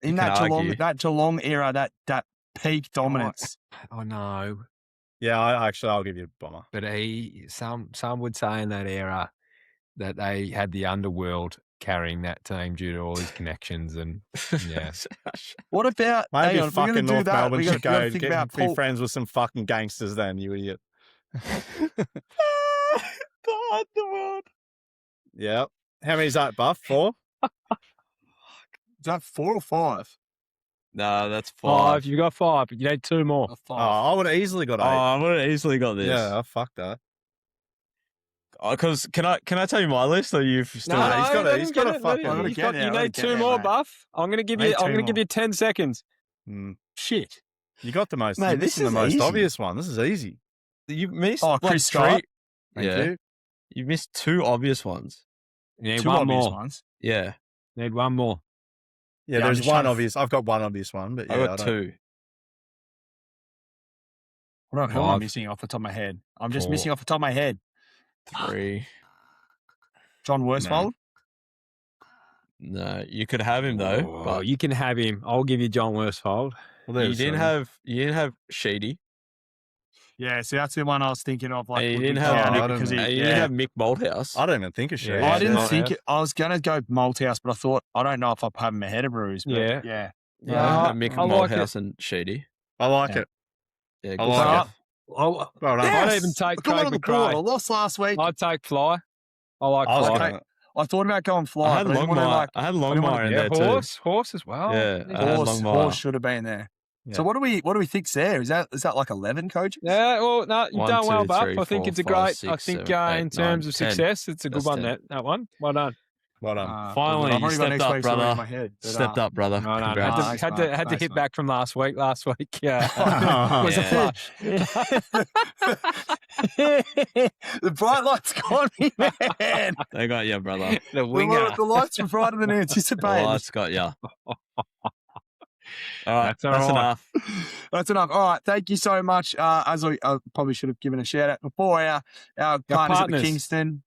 In
you
that
can
Geelong,
argue.
era, that peak dominance.
I know,
Yeah, I'll give you Bomber.
but some would say in that era that they had the underworld carrying that team due to all his connections and yeah.
What about?
Maybe
hang on, if we're
fucking
gonna do
North
that,
Melbourne
we
should
gotta
go
think
get
about
be
Paul.
friends with some fucking gangsters then, you idiot.
The underworld.
Yeah. How many is that, Buff? 4?
Is that 4 or 5?
No, that's
5.
5.
You got 5. You need 2 more.
Or
Oh,
5.
I would have easily got 8.
I would have easily got this.
Yeah, fuck that.
Because can I tell you my list or you've still?
No, he's got
let
he's
him
got
get
a
it, let
fucking-
him-
Let me
he's
get
got-
there,
You
let me
need
get
2
there,
more,
mate.
Buff. I'm gonna give
Need
you. I'm
2
gonna give
more.
you 10 seconds.
Shit.
You got the most.
Mate,
you're
this
missing the
is
most
easy.
obvious one. This is easy.
You missed
Oh,
like
Chris
3.
Scott.
Thank
Yeah.
you.
You missed 2 obvious ones.
You need
2
one
obvious
more.
ones.
Yeah,
Need one more.
Yeah,
Yeah, I'm
there's
just
one
trying to-
obvious. I've got one obvious one, but yeah,
I got
don't-
2.
What am I
5.
missing off the top of my head? I'm just
4.
missing off the top of my head.
3.
John Worsfold.
No, you could have him though,
Oh,
but
you can have him. I'll give you John Worsfold.
Well,
you
there's
didn't
seven.
have Sheedy.
Yeah, see, that's the one I was thinking of. Like,
And you
would be
didn't have
down
Nick-
because
and
he,
you
yeah.
didn't have Mick Malthouse.
I don't even think of shit.
Yeah,
I didn't
Malthouse.
think it, I was going to go Malthouse, but I thought, I don't know if I have him ahead of Bruce. But
Yeah.
yeah.
Yeah,
Yeah,
Mick
I like
Malthouse and Sheedy.
I like
Yeah.
it.
Yeah,
I
good
like
stuff.
Oh,
Well done.
I'd even take
I got one
Craig
on the board. I
McRae.
lost last week.
I'd take Fly. I like
I was
Fly.
gonna-
I thought about going Fly.
I had
but I didn't want to,
Longmire.
like,
I had
didn't wanna-
Longmire in
Yeah,
there too.
horse as well.
Yeah, I had
horse,
Longmire.
horse should have been there. So
Yeah.
what do we think's there? Is that like 11 coaches?
Yeah, well, no, you've
1,
done well,
2,
Buff.
3,
I think
4,
it's a
5,
great.
6,
I think
7, 8,
in terms
9,
of
10.
success, it's a good
That's
one.
10.
That one. Well done.
Well done.
Finally,
I've
you
already got
stepped
next
up,
week's already in
brother.
my head, but,
Stepped up, brother.
No,
Congrats.
Thanks,
had
mate.
to
Thanks,
hit
mate.
back from last week. Last week, yeah, was a
Yeah.
flush.
The bright lights got me, man.
They got you, brother.
The winger.
The lights were brighter than anticipated.
Oh, it's got you. All right,
That's all
that's
right.
enough.
That's enough. All right. Thank you so much. As I probably should have given a shout out before, our partners at the
partners.
Kingston.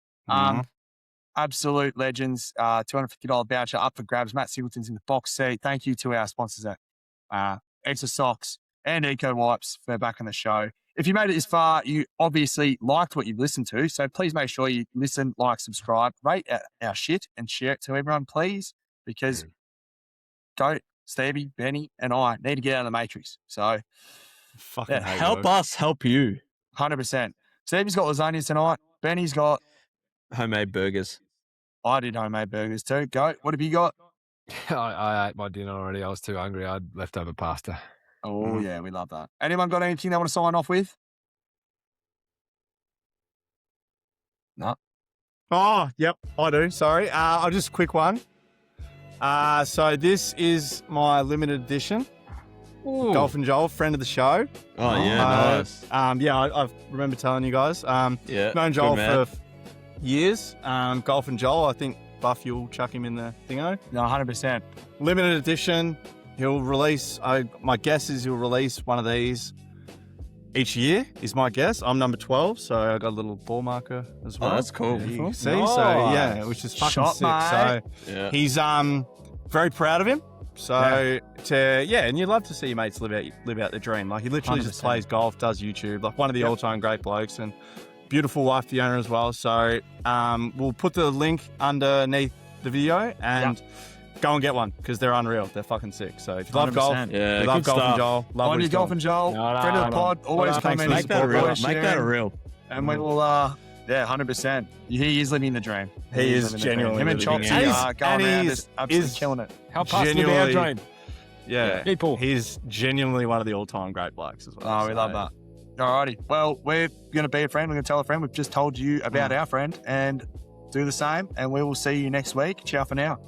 Absolute legends. $250 voucher up for grabs. Matt Singleton's in the box seat. Thank you to our sponsors at Extra Socks and Eco Wipes for backing the show. if you made it this far, you obviously liked what you've listened to. So please make sure you listen, like, subscribe, rate our shit, and share it to everyone, please. Because Stevie, Benny, and I need to get out of the matrix. So
Fucking hate
Help
work.
us help you.
100%. Stevie's got lasagna tonight. Benny's got.
Homemade burgers.
I did homemade burgers too. Go. What have you got?
I ate my dinner already. I was too hungry. I had leftover pasta.
Oh, yeah, we love that. Anyone got anything they want to sign off with? No.
Oh, yep, I do. Sorry. I'll just a quick one. So this is my limited edition.
Ooh.
Golf and Joel, friend of the show.
Oh, yeah, nice.
I remember telling you guys.
Yeah,
known
good
Joel
man.
for years. Golf and Joel, I think Buff, you'll chuck him in the thingo.
No, 100%.
Limited edition. He'll release, my guess is he'll release one of these each year, is my guess. I'm number 12, so I got a little ball marker as well.
Oh, that's cool.
You can see,
Nice.
so yeah, which is fucking
Shot,
sick.
mate.
So
Yeah.
he's very proud of him. So and you'd love to see your mates live out their dream. Like he literally just
100%.
plays golf, does YouTube, like one of the all-time great blokes, and beautiful wife, the owner as well. So we'll put the link underneath the video and go and get one because they're unreal. They're fucking sick. So if you love golf,
100%.
Yeah,
you love
good
Golf and
stuff.
Joel, love
On
what
your
he's
Golf
doing.
and Joel,
No,
friend of the
no.
pod, always
Well,
come
thanks
in
for
and
Make that a
support,
real.
always
Make that a
sharing.
real.
And we will, 100%. He is living the dream.
He is
living the dream.
genuinely
Him and
living
Chopsy
it. And
are going around
he's-
just absolutely
is-
killing it.
Help us live our
Genuinely-
dream.
Yeah,
People.
he's genuinely one of the all-time great blokes as well.
Oh, we love that. Alrighty. Well, we're going to be a friend. We're going to tell a friend. We've just told you about our friend and do the same. And we will see you next week. Ciao for now.